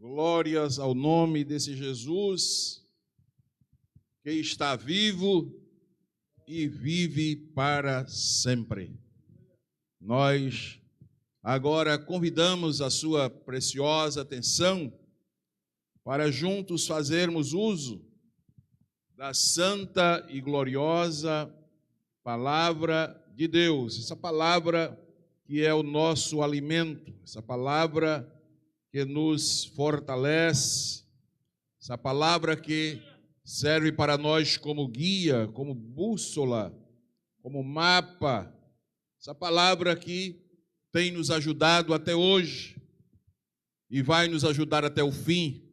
Glórias ao nome desse Jesus que está vivo e vive para sempre. Nós agora convidamos a sua preciosa atenção para juntos fazermos uso da santa e gloriosa palavra de Deus. Essa palavra que é o nosso alimento, essa palavra que nos fortalece, essa palavra que serve para nós como guia, como bússola, como mapa, essa palavra que tem nos ajudado até hoje e vai nos ajudar até o fim,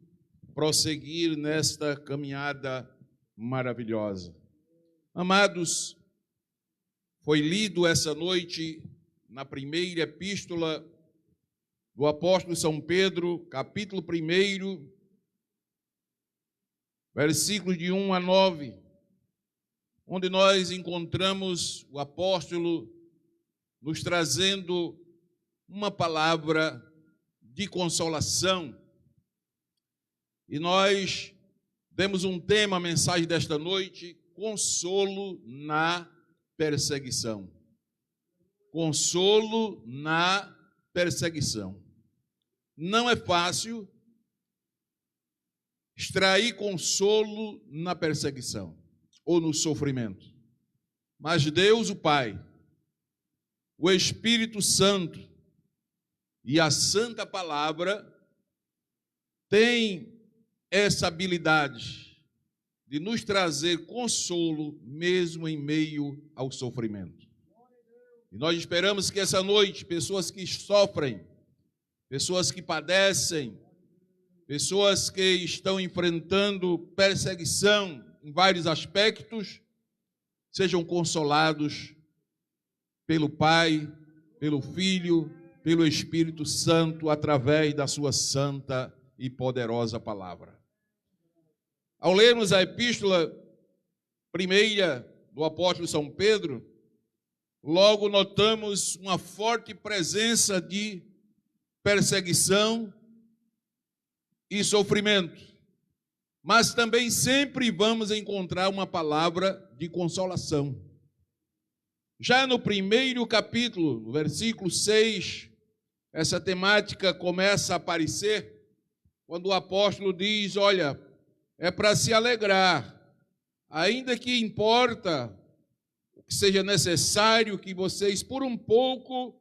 prosseguir nesta caminhada maravilhosa. Amados, foi lido essa noite na primeira epístola do apóstolo São Pedro, capítulo 1, versículos de 1 a 9, onde nós encontramos o apóstolo nos trazendo uma palavra de consolação. E nós demos um tema, a mensagem desta noite: consolo na perseguição. Consolo na perseguição. Não é fácil extrair consolo na perseguição ou no sofrimento. Mas Deus, o Pai, o Espírito Santo e a Santa Palavra têm essa habilidade de nos trazer consolo mesmo em meio ao sofrimento. E nós esperamos que essa noite, pessoas que sofrem, pessoas que padecem, pessoas que estão enfrentando perseguição em vários aspectos, sejam consolados pelo Pai, pelo Filho, pelo Espírito Santo, através da sua santa e poderosa palavra. Ao lermos a epístola primeira do apóstolo São Pedro, logo notamos uma forte presença de perseguição e sofrimento, mas também sempre vamos encontrar uma palavra de consolação. Já no primeiro capítulo, no versículo 6, essa temática começa a aparecer, quando o apóstolo diz: olha, é para se alegrar, ainda que importa que seja necessário que vocês, por um pouco,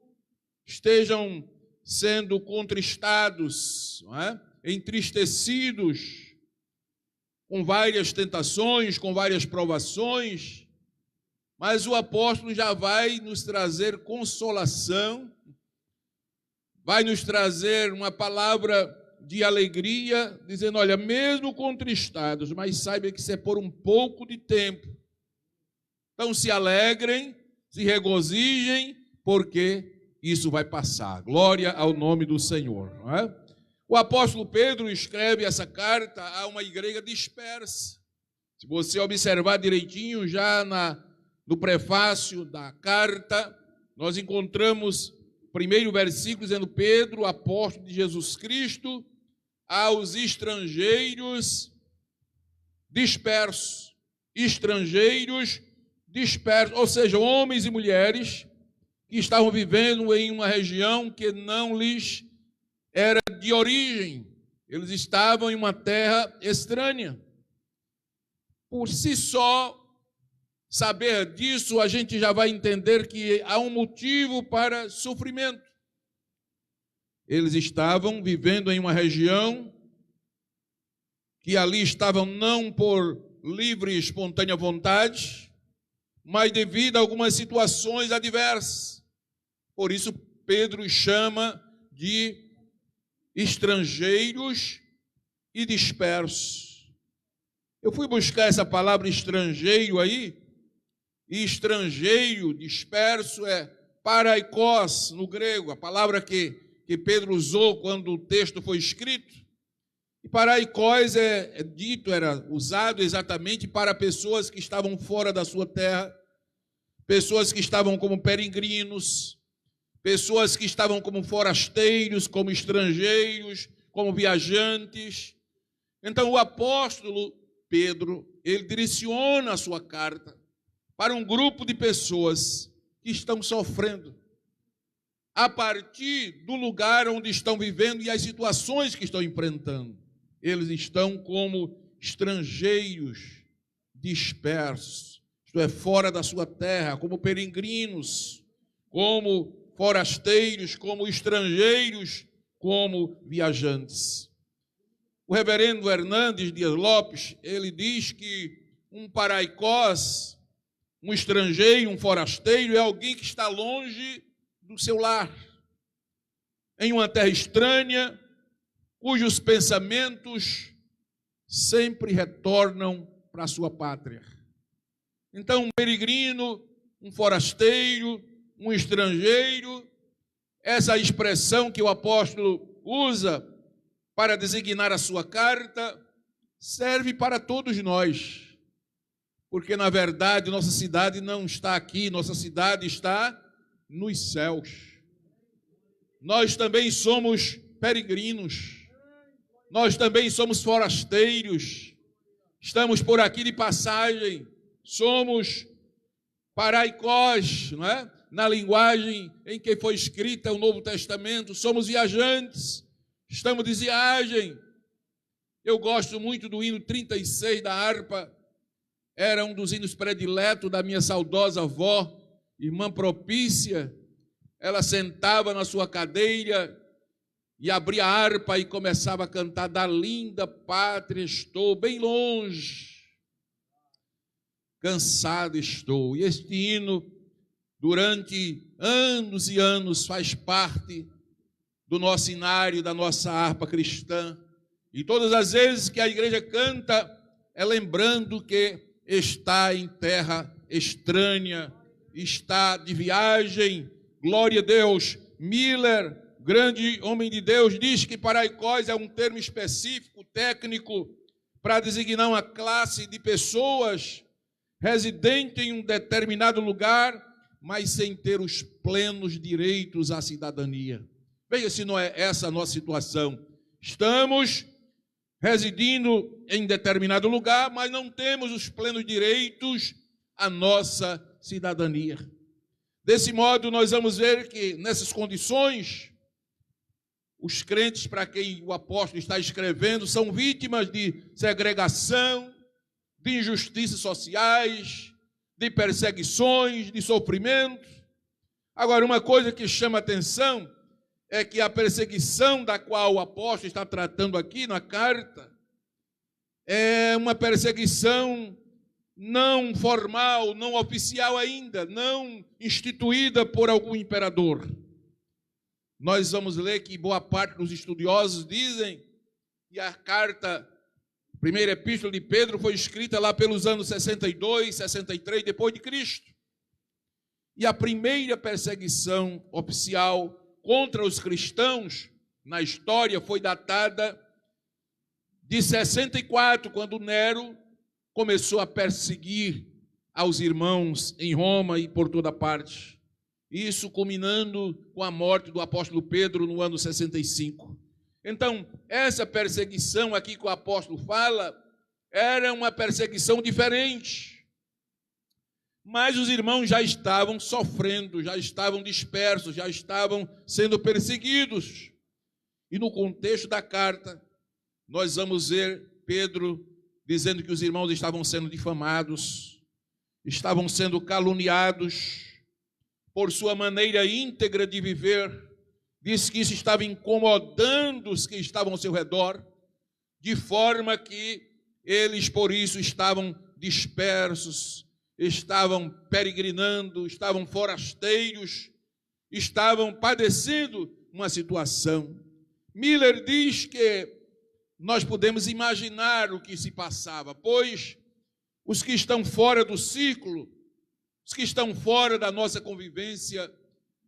estejam sendo contristados, não é? Entristecidos, com várias tentações, com várias provações, mas o apóstolo já vai nos trazer consolação, vai nos trazer uma palavra de alegria, dizendo: olha, mesmo contristados, mas saiba que isso é por um pouco de tempo. Então se alegrem, se regozijem, porque isso vai passar. Glória ao nome do Senhor, não é? O apóstolo Pedro escreve essa carta a uma igreja dispersa. Se você observar direitinho, já no prefácio da carta, nós encontramos o primeiro versículo dizendo: Pedro, apóstolo de Jesus Cristo, aos estrangeiros dispersos. Estrangeiros dispersos, ou seja, homens e mulheres que estavam vivendo em uma região que não lhes era de origem. Eles estavam em uma terra estranha. Por si só, saber disso, a gente já vai entender que há um motivo para sofrimento. Eles estavam vivendo em uma região que ali estavam não por livre e espontânea vontade, mas devido a algumas situações adversas. Por isso Pedro chama de estrangeiros e dispersos. Eu fui buscar essa palavra estrangeiro aí, e estrangeiro, disperso, é paraikos no grego, a palavra que Pedro usou quando o texto foi escrito. E paraikos era usado exatamente para pessoas que estavam fora da sua terra, pessoas que estavam como peregrinos, pessoas que estavam como forasteiros, como estrangeiros, como viajantes. Então o apóstolo Pedro, ele direciona a sua carta para um grupo de pessoas que estão sofrendo a partir do lugar onde estão vivendo e as situações que estão enfrentando. Eles estão como estrangeiros dispersos, isto é, fora da sua terra, como peregrinos, como forasteiros, como estrangeiros, como viajantes. O reverendo Hernandes Dias Lopes, ele diz que um paraicós, um estrangeiro, um forasteiro, é alguém que está longe do seu lar, em uma terra estranha, cujos pensamentos sempre retornam para a sua pátria. Então, um peregrino, um forasteiro, um estrangeiro, essa expressão que o apóstolo usa para designar a sua carta, serve para todos nós, porque na verdade nossa cidade não está aqui, nossa cidade está nos céus. Nós também somos peregrinos, nós também somos forasteiros, estamos por aqui de passagem, somos paraicós, não é? Na linguagem em que foi escrita o Novo Testamento, somos viajantes, estamos de viagem. Eu gosto muito do hino 36 da harpa, era um dos hinos prediletos da minha saudosa avó, irmã Propícia. Ela sentava na sua cadeira e abria a harpa e começava a cantar: da linda pátria estou, bem longe, cansado estou. E este hino, durante anos e anos, faz parte do nosso hinário, da nossa harpa cristã. E todas as vezes que a igreja canta, é lembrando que está em terra estranha, está de viagem. Glória a Deus. Miller, grande homem de Deus, diz que paraicós é um termo específico, técnico, para designar uma classe de pessoas residentes em um determinado lugar, mas sem ter os plenos direitos à cidadania. Veja se não é essa a nossa situação. Estamos residindo em determinado lugar, mas não temos os plenos direitos à nossa cidadania. Desse modo, nós vamos ver que, nessas condições, os crentes para quem o apóstolo está escrevendo são vítimas de segregação, de injustiças sociais, de perseguições, de sofrimentos. Agora, uma coisa que chama atenção é que a perseguição da qual o apóstolo está tratando aqui na carta é uma perseguição não formal, não oficial ainda, não instituída por algum imperador. Nós vamos ler que boa parte dos estudiosos dizem que a carta, a primeira epístola de Pedro, foi escrita lá pelos anos 62, 63 depois de Cristo. E a primeira perseguição oficial contra os cristãos na história foi datada de 64, quando Nero começou a perseguir aos irmãos em Roma e por toda parte. Isso culminando com a morte do apóstolo Pedro no ano 65. Então, essa perseguição aqui que o apóstolo fala era uma perseguição diferente. Mas os irmãos já estavam sofrendo, já estavam dispersos, já estavam sendo perseguidos. E no contexto da carta, nós vamos ver Pedro dizendo que os irmãos estavam sendo difamados, estavam sendo caluniados por sua maneira íntegra de viver. Diz que isso estava incomodando os que estavam ao seu redor, de forma que eles, por isso, estavam dispersos, estavam peregrinando, estavam forasteiros, estavam padecendo uma situação. Miller diz que nós podemos imaginar o que se passava, pois os que estão fora do círculo, os que estão fora da nossa convivência,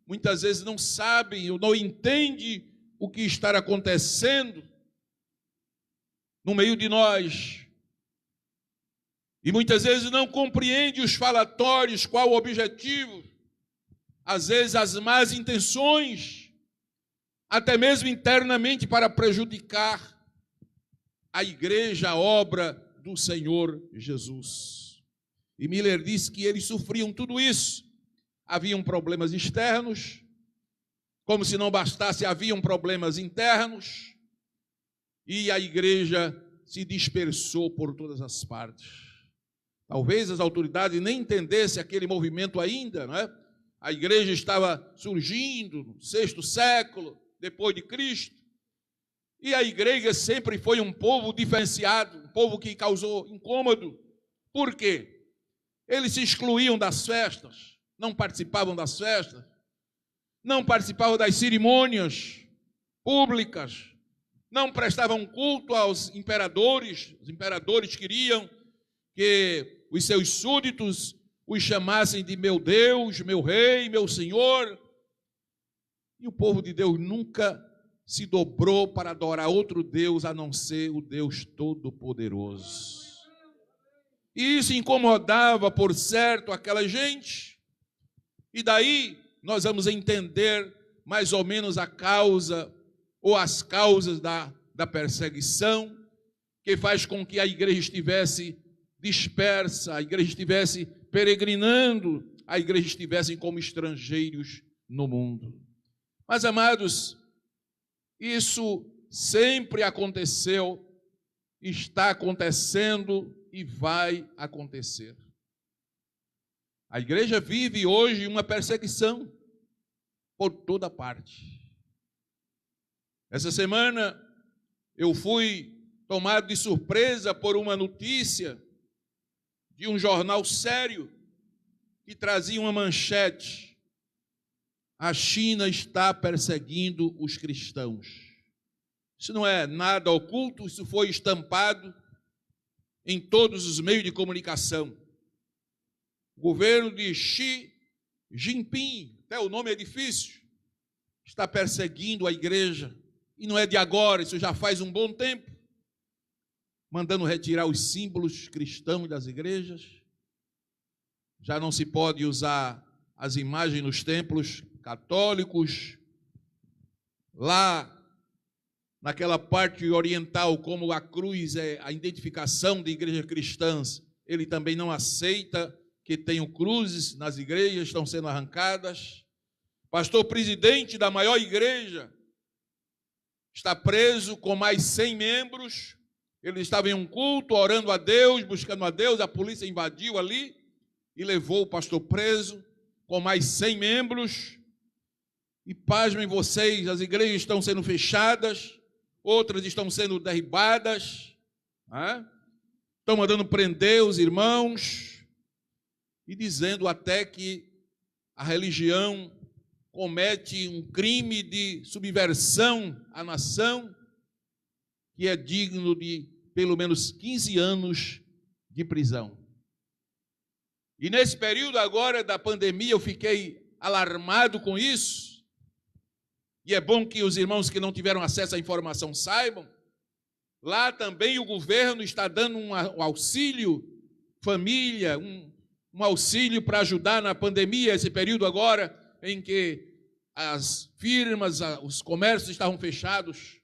muitas vezes não sabem ou não entendem o que está acontecendo no meio de nós. E muitas vezes não compreende os falatórios, qual o objetivo, às vezes as más intenções, até mesmo internamente para prejudicar a igreja, a obra do Senhor Jesus. E Miller disse que eles sofriam tudo isso. Haviam problemas externos, como se não bastasse, haviam problemas internos, e a igreja se dispersou por todas as partes. Talvez as autoridades nem entendessem aquele movimento ainda, não é? A igreja estava surgindo no 6º século, depois de Cristo, e a igreja sempre foi um povo diferenciado, um povo que causou incômodo. Por quê? Eles se excluíam das festas, não participavam das festas, não participavam das cerimônias públicas, não prestavam culto aos imperadores. Os imperadores queriam que os seus súditos os chamassem de meu Deus, meu rei, meu senhor. E o povo de Deus nunca se dobrou para adorar outro Deus a não ser o Deus Todo-Poderoso. E isso incomodava, por certo, aquela gente. E daí nós vamos entender mais ou menos a causa ou as causas da perseguição, que faz com que a igreja estivesse dispersa, a igreja estivesse peregrinando, a igreja estivesse como estrangeiros no mundo. Mas, amados, isso sempre aconteceu, está acontecendo e vai acontecer. A igreja vive hoje uma perseguição por toda parte. Essa semana eu fui tomado de surpresa por uma notícia de um jornal sério que trazia uma manchete: a China está perseguindo os cristãos. Isso não é nada oculto, isso foi estampado em todos os meios de comunicação. O governo de Xi Jinping, até o nome é difícil, está perseguindo a igreja. E não é de agora, isso já faz um bom tempo, mandando retirar os símbolos cristãos das igrejas. Já não se pode usar as imagens nos templos católicos. Lá, naquela parte oriental, como a cruz é a identificação de igrejas cristãs, ele também não aceita que tenham cruzes nas igrejas, estão sendo arrancadas. Pastor presidente da maior igreja está preso com mais 100 membros. Ele estava em um culto, orando a Deus, buscando a Deus. A polícia invadiu ali e levou o pastor preso com mais 100 membros. E pasmem vocês, as igrejas estão sendo fechadas, outras estão sendo derribadas, estão mandando prender os irmãos e dizendo até que a religião comete um crime de subversão à nação, que é digno de pelo menos 15 anos de prisão. E nesse período agora da pandemia eu fiquei alarmado com isso, e é bom que os irmãos que não tiveram acesso à informação saibam. Lá também o governo está dando um auxílio família, um auxílio para ajudar na pandemia, esse período agora em que as firmas, os comércios estavam fechados.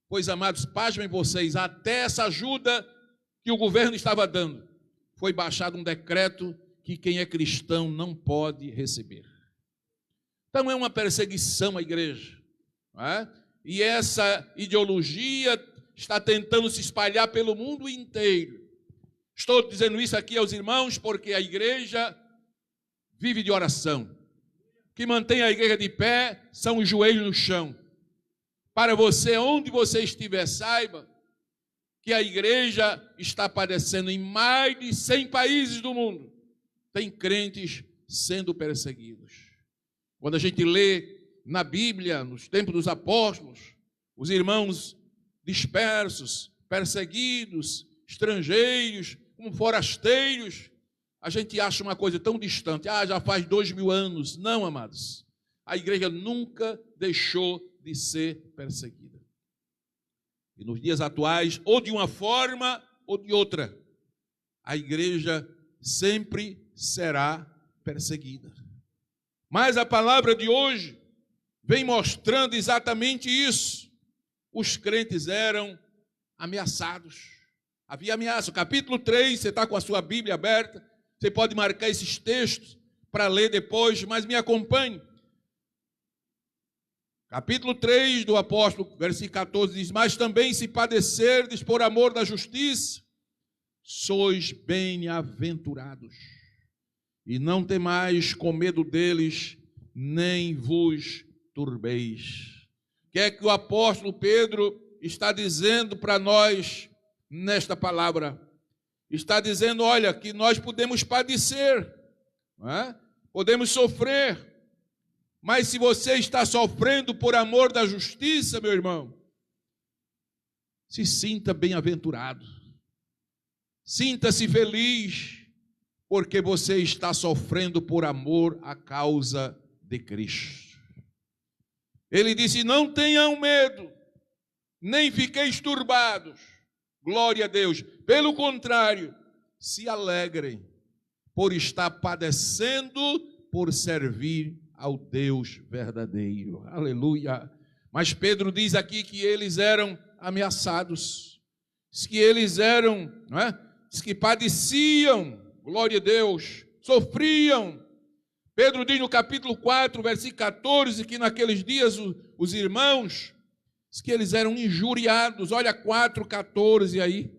Pois, amados, pasmem vocês, até essa ajuda que o governo estava dando, foi baixado um decreto que quem é cristão não pode receber. Então é uma perseguição à igreja, não é? E essa ideologia está tentando se espalhar pelo mundo inteiro. Estou dizendo isso aqui aos irmãos porque a igreja vive de oração. O que mantém a igreja de pé são os joelhos no chão. Para você, onde você estiver, saiba que a igreja está padecendo em mais de 100 países do mundo. Tem crentes sendo perseguidos. Quando a gente lê na Bíblia, nos tempos dos apóstolos, os irmãos dispersos, perseguidos, estrangeiros, como forasteiros, a gente acha uma coisa tão distante. Já faz 2000 anos. Não, amados. A igreja nunca deixou de ser perseguida. E nos dias atuais, ou de uma forma ou de outra, a igreja sempre será perseguida. Mas a palavra de hoje vem mostrando exatamente isso. Os crentes eram ameaçados. Havia ameaça. Capítulo 3, você está com a sua Bíblia aberta, você pode marcar esses textos para ler depois, mas me acompanhe. Capítulo 3 do apóstolo, versículo 14, diz: mas também se padecerdes por amor da justiça, sois bem-aventurados, e não temais com medo deles, nem vos turbeis. O que é que o apóstolo Pedro está dizendo para nós nesta palavra? Está dizendo, olha, que nós podemos padecer, não é? Podemos sofrer, mas se você está sofrendo por amor da justiça, meu irmão, se sinta bem-aventurado, sinta-se feliz, porque você está sofrendo por amor à causa de Cristo. Ele disse, não tenham medo, nem fiqueis turbados, glória a Deus, pelo contrário, se alegrem por estar padecendo, por servir ao Deus verdadeiro, aleluia. Mas Pedro diz aqui que eles eram ameaçados, que eles eram, não é? Diz que padeciam, glória a Deus, sofriam. Pedro diz no capítulo 4, versículo 14, que naqueles dias os irmãos, diz que eles eram injuriados. Olha 4,14 aí,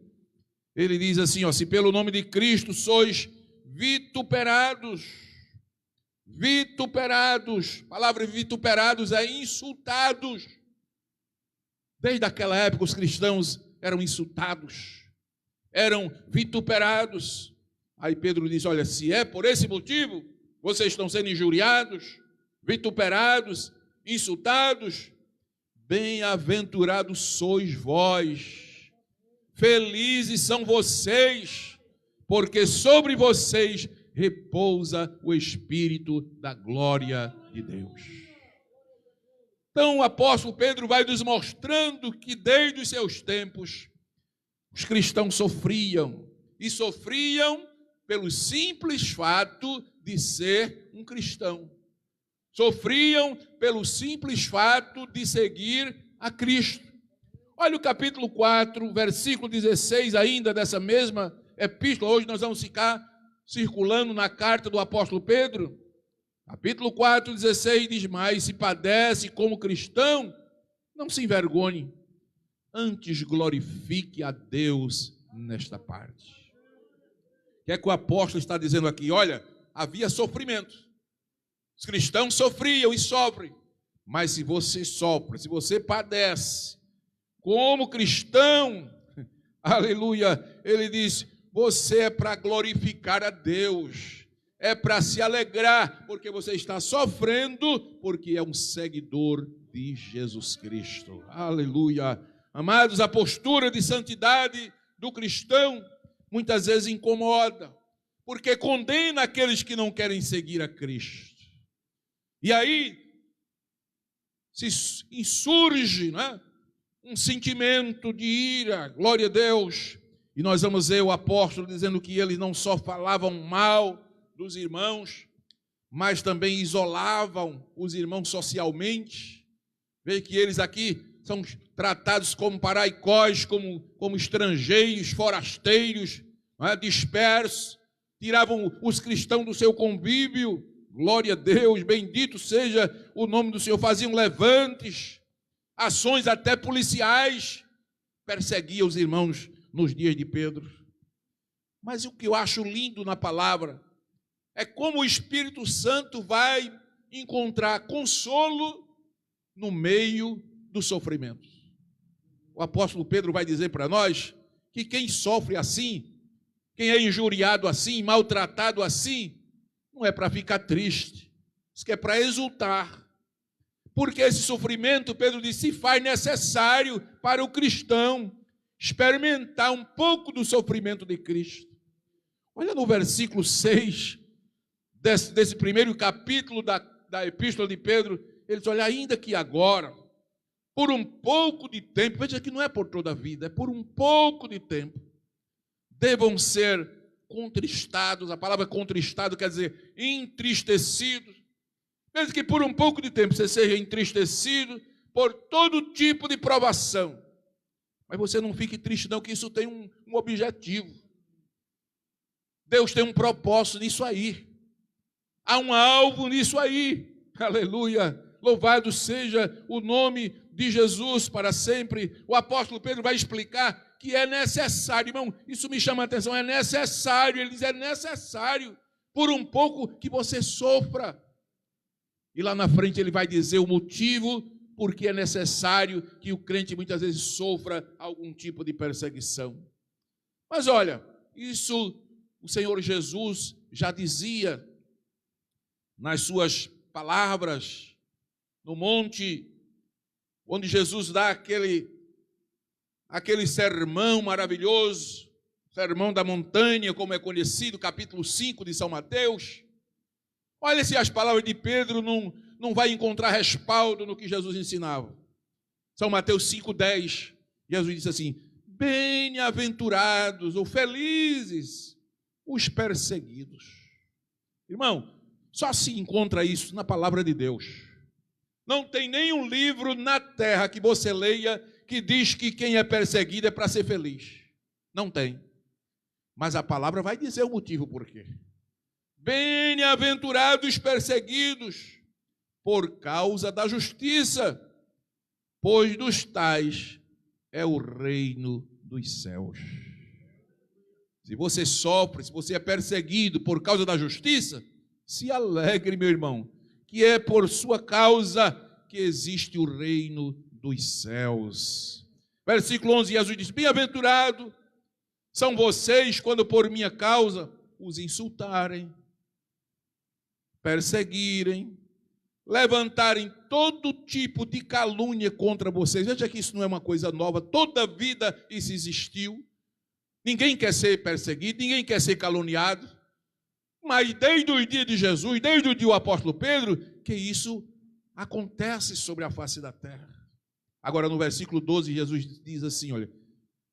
ele diz assim, ó, se pelo nome de Cristo sois vituperados, a palavra vituperados é insultados. Desde aquela época os cristãos eram insultados, eram vituperados. Aí Pedro diz, olha, se é por esse motivo, vocês estão sendo injuriados, vituperados, insultados, bem-aventurados sois vós, felizes são vocês, porque sobre vocês repousa o Espírito da glória de Deus. Então o apóstolo Pedro vai nos mostrando que desde os seus tempos, os cristãos sofriam, e sofriam pelo simples fato de ser um cristão. Sofriam pelo simples fato de seguir a Cristo. Olha o capítulo 4, versículo 16 ainda dessa mesma epístola. Hoje nós vamos ficar circulando na carta do apóstolo Pedro. Capítulo 4, 16 diz, mas se padece como cristão, não se envergonhe, antes glorifique a Deus nesta parte. O que é que o apóstolo está dizendo aqui? Olha, havia sofrimento. Os cristãos sofriam e sofrem. Mas se você sofre, se você padece como cristão, aleluia, ele diz, você é para glorificar a Deus, é para se alegrar, porque você está sofrendo, porque é um seguidor de Jesus Cristo. Aleluia. Amados, a postura de santidade do cristão muitas vezes incomoda, porque condena aqueles que não querem seguir a Cristo. E aí se insurge, né, um sentimento de ira, glória a Deus. E nós vamos ver o apóstolo dizendo que eles não só falavam mal dos irmãos, mas também isolavam os irmãos socialmente. Veja que eles aqui são tratados como paraicós, como estrangeiros, forasteiros, né, dispersos, tiravam os cristãos do seu convívio. Glória a Deus, bendito seja o nome do Senhor. Faziam levantes, ações até policiais, perseguiam os irmãos nos dias de Pedro. Mas o que eu acho lindo na palavra é como o Espírito Santo vai encontrar consolo no meio do sofrimento. O apóstolo Pedro vai dizer para nós que quem sofre assim, quem é injuriado assim, maltratado assim, não é para ficar triste, isso que é para exultar. Porque esse sofrimento, Pedro disse, se faz necessário para o cristão experimentar um pouco do sofrimento de Cristo. Olha no versículo 6 desse primeiro capítulo da epístola de Pedro, ele diz, olha, ainda que agora, por um pouco de tempo, veja que não é por toda a vida, é por um pouco de tempo, devam ser contristados. A palavra contristado quer dizer entristecidos. mesmo que por um pouco de tempo você seja entristecido por todo tipo de provação, mas você não fique triste não, que isso tem um objetivo. Deus tem um propósito nisso aí. Há um alvo nisso aí. Aleluia. Louvado seja o nome de Jesus para sempre. O apóstolo Pedro vai explicar que é necessário, irmão, isso me chama a atenção, é necessário, ele diz, é necessário, por um pouco que você sofra. E lá na frente ele vai dizer o motivo porque é necessário que o crente muitas vezes sofra algum tipo de perseguição. Mas olha, isso o Senhor Jesus já dizia nas suas palavras no monte, onde Jesus dá aquele sermão maravilhoso, sermão da montanha, como é conhecido, capítulo 5 de São Mateus. Olha se as palavras de Pedro não vai encontrar respaldo no que Jesus ensinava. São Mateus 5,10, Jesus disse assim, bem-aventurados ou felizes os perseguidos. Irmão, só se encontra isso na palavra de Deus. Não tem nenhum livro na terra que você leia que diz que quem é perseguido é para ser feliz. Não tem. Mas a palavra vai dizer o motivo por quê. Bem-aventurados os perseguidos por causa da justiça, pois dos tais é o reino dos céus. Se você sofre, se você é perseguido por causa da justiça, se alegre, meu irmão, que é por sua causa que existe o reino dos céus. Versículo 11, Jesus diz, bem-aventurado são vocês quando por minha causa os insultarem, perseguirem, levantarem todo tipo de calúnia contra vocês. Veja que isso não é uma coisa nova, toda a vida isso existiu. Ninguém quer ser perseguido, ninguém quer ser caluniado, mas desde o dia de Jesus, desde o dia do apóstolo Pedro, que isso acontece sobre a face da terra. Agora no versículo 12, Jesus diz assim, olha,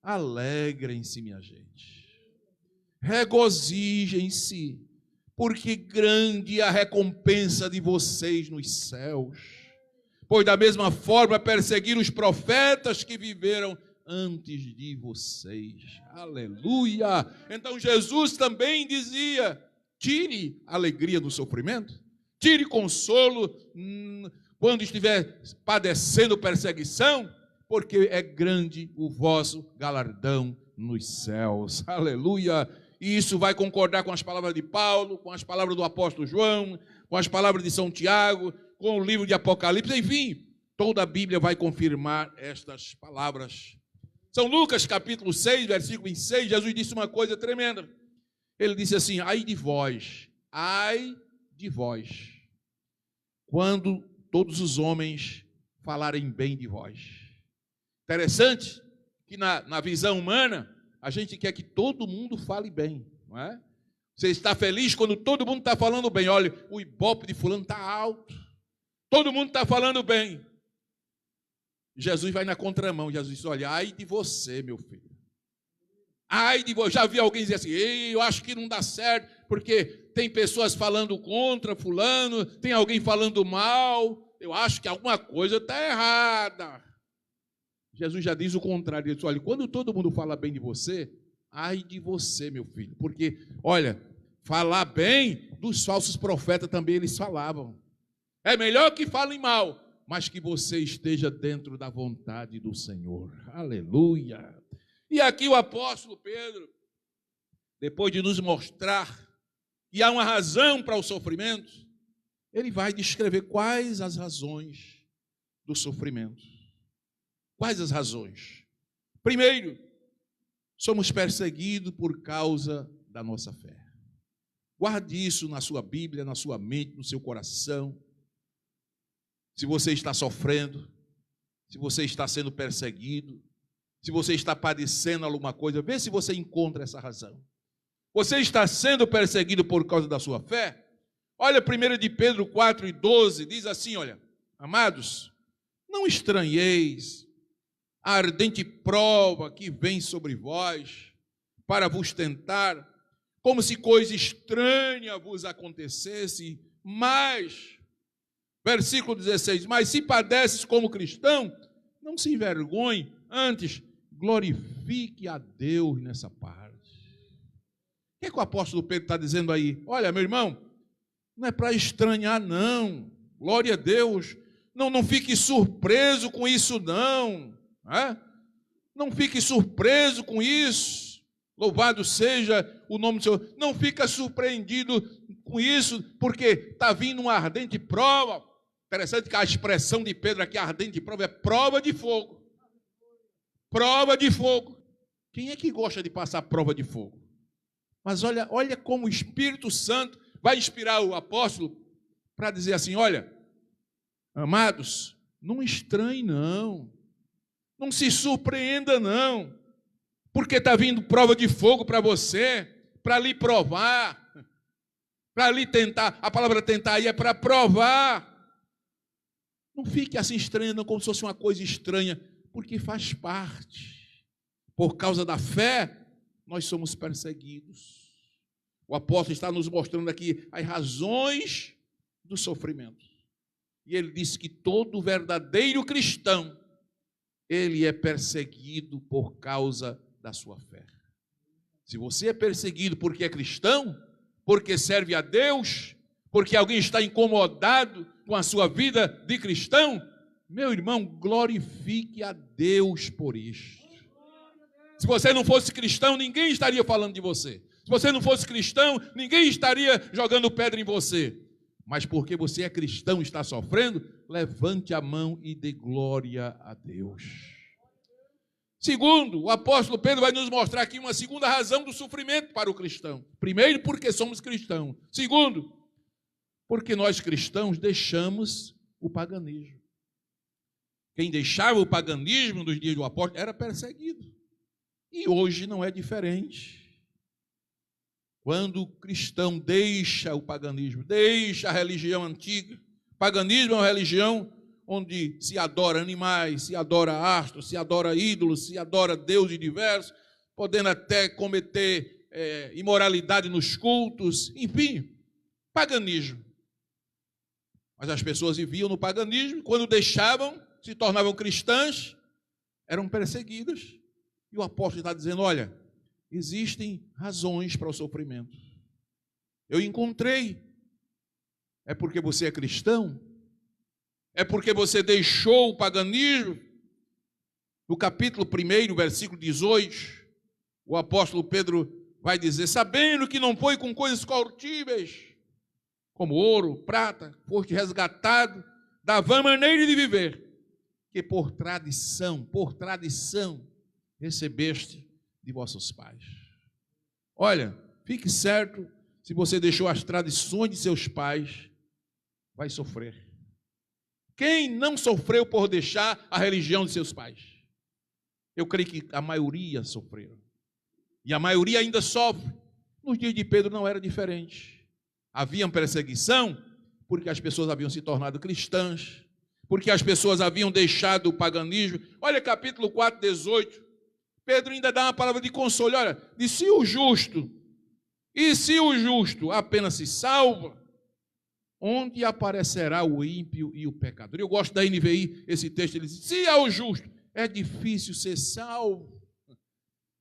alegrem-se, minha gente, regozijem-se, porque grande é a recompensa de vocês nos céus, pois da mesma forma perseguiram os profetas que viveram antes de vocês. Aleluia! Então Jesus também dizia, tire alegria do sofrimento, tire consolo quando estiver padecendo perseguição, porque é grande o vosso galardão nos céus. Aleluia! E isso vai concordar com as palavras de Paulo, com as palavras do apóstolo João, com as palavras de São Tiago, com o livro de Apocalipse, enfim, toda a Bíblia vai confirmar estas palavras. São Lucas capítulo 6, versículo 26, Jesus disse uma coisa tremenda. Ele disse assim, ai de vós, quando todos os homens falarem bem de vós. Interessante que na visão humana, a gente quer que todo mundo fale bem, não é? Você está feliz quando todo mundo está falando bem. Olha, o ibope de fulano está alto, todo mundo está falando bem. Jesus vai na contramão, Jesus diz, olha, ai de você, meu filho. Ai de você, já vi alguém dizer assim, ei, eu acho que não dá certo, porque tem pessoas falando contra fulano, tem alguém falando mal, eu acho que alguma coisa está errada. Jesus já diz o contrário, ele diz, olha, quando todo mundo fala bem de você, ai de você, meu filho, porque, olha, falar bem dos falsos profetas também eles falavam. É melhor que falem mal, mas que você esteja dentro da vontade do Senhor. Aleluia! E aqui o apóstolo Pedro, depois de nos mostrar que há uma razão para o sofrimento, ele vai descrever quais as razões do sofrimento. Quais as razões? Primeiro, somos perseguidos por causa da nossa fé. Guarde isso na sua Bíblia, na sua mente, no seu coração. Se você está sofrendo, se você está sendo perseguido, se você está padecendo alguma coisa, vê se você encontra essa razão. Você está sendo perseguido por causa da sua fé? Olha 1 de Pedro 4:12, diz assim, olha, amados, não estranheis a ardente prova que vem sobre vós para vos tentar, como se coisa estranha vos acontecesse, mas Versículo 16, mas se padeces como cristão, não se envergonhe, antes glorifique a Deus nessa parte. O que é que o apóstolo Pedro está dizendo aí? Olha, meu irmão, não é para estranhar, não. Glória a Deus. Não fique surpreso com isso, não. Não fique surpreso com isso. Louvado seja o nome do Senhor. Não fica surpreendido com isso, porque está vindo uma ardente prova. Interessante que a expressão de Pedro aqui, ardente prova, é prova de fogo. Prova de fogo. Quem é que gosta de passar prova de fogo? Mas olha como o Espírito Santo vai inspirar o apóstolo para dizer assim, olha, amados, não estranhe não. Não se surpreenda não. Porque está vindo prova de fogo para você, para lhe provar, para lhe tentar. A palavra tentar aí é para provar. Não fique assim estranhando como se fosse uma coisa estranha, porque faz parte. Por causa da fé, nós somos perseguidos. O apóstolo está nos mostrando aqui as razões do sofrimento. E ele disse que todo verdadeiro cristão, ele é perseguido por causa da sua fé. Se você é perseguido porque é cristão, porque serve a Deus, porque alguém está incomodado com a sua vida de cristão, meu irmão, glorifique a Deus por isto. Se você não fosse cristão, ninguém estaria falando de você. Se você não fosse cristão, ninguém estaria jogando pedra em você. Mas porque você é cristão e está sofrendo, levante a mão e dê glória a Deus. Segundo, o apóstolo Pedro vai nos mostrar aqui uma segunda razão do sofrimento para o cristão. Primeiro, porque somos cristãos. Segundo, porque nós cristãos deixamos o paganismo. Quem deixava o paganismo nos dias do apóstolo era perseguido. E hoje não é diferente. Quando o cristão deixa o paganismo, deixa a religião antiga, o paganismo é uma religião onde se adora animais, se adora astros, se adora ídolos, se adora deuses diversos, podendo até cometer imoralidade nos cultos, enfim, paganismo. Mas as pessoas viviam no paganismo, quando deixavam, se tornavam cristãs, eram perseguidas. E o apóstolo está dizendo, olha, existem razões para o sofrimento. Eu encontrei. É porque você é cristão? É porque você deixou o paganismo? No capítulo 1, versículo 18, o apóstolo Pedro vai dizer, sabendo que não foi com coisas corruptíveis, como ouro, prata, foste resgatado da vã maneira de viver, que por tradição, recebeste de vossos pais. Olha, fique certo, se você deixou as tradições de seus pais, vai sofrer. Quem não sofreu por deixar a religião de seus pais? Eu creio que a maioria sofreram. E a maioria ainda sofre. Nos dias de Pedro não era diferente. Havia perseguição porque as pessoas haviam se tornado cristãs, porque as pessoas haviam deixado o paganismo. Olha capítulo 4, 18. Pedro ainda dá uma palavra de consolo. Olha, e se o justo apenas se salva, onde aparecerá o ímpio e o pecador? Eu gosto da NVI, esse texto, ele diz, se ao justo é difícil ser salvo,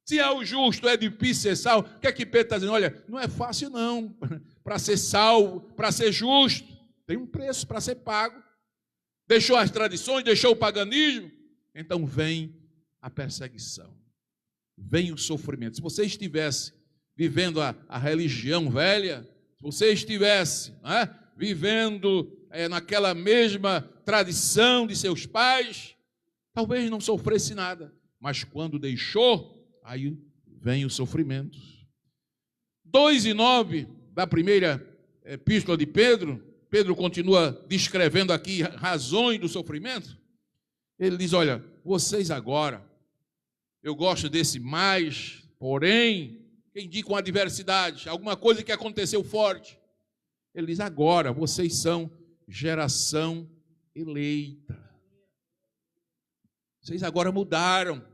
se ao justo é difícil ser salvo, o que é que Pedro está dizendo? Olha, não é fácil não, para ser salvo, para ser justo, tem um preço para ser pago. Deixou as tradições, deixou o paganismo, então vem a perseguição, vem o sofrimento. Se você estivesse vivendo a religião velha, se você estivesse vivendo naquela mesma tradição de seus pais, talvez não sofresse nada, mas quando deixou, aí vem o sofrimento. 2:9 da primeira epístola de Pedro, Pedro continua descrevendo aqui razões do sofrimento. Ele diz, olha, vocês agora, eu gosto desse mais, porém, quem diz com adversidade, alguma coisa que aconteceu forte. Ele diz, agora vocês são geração eleita. Vocês agora mudaram.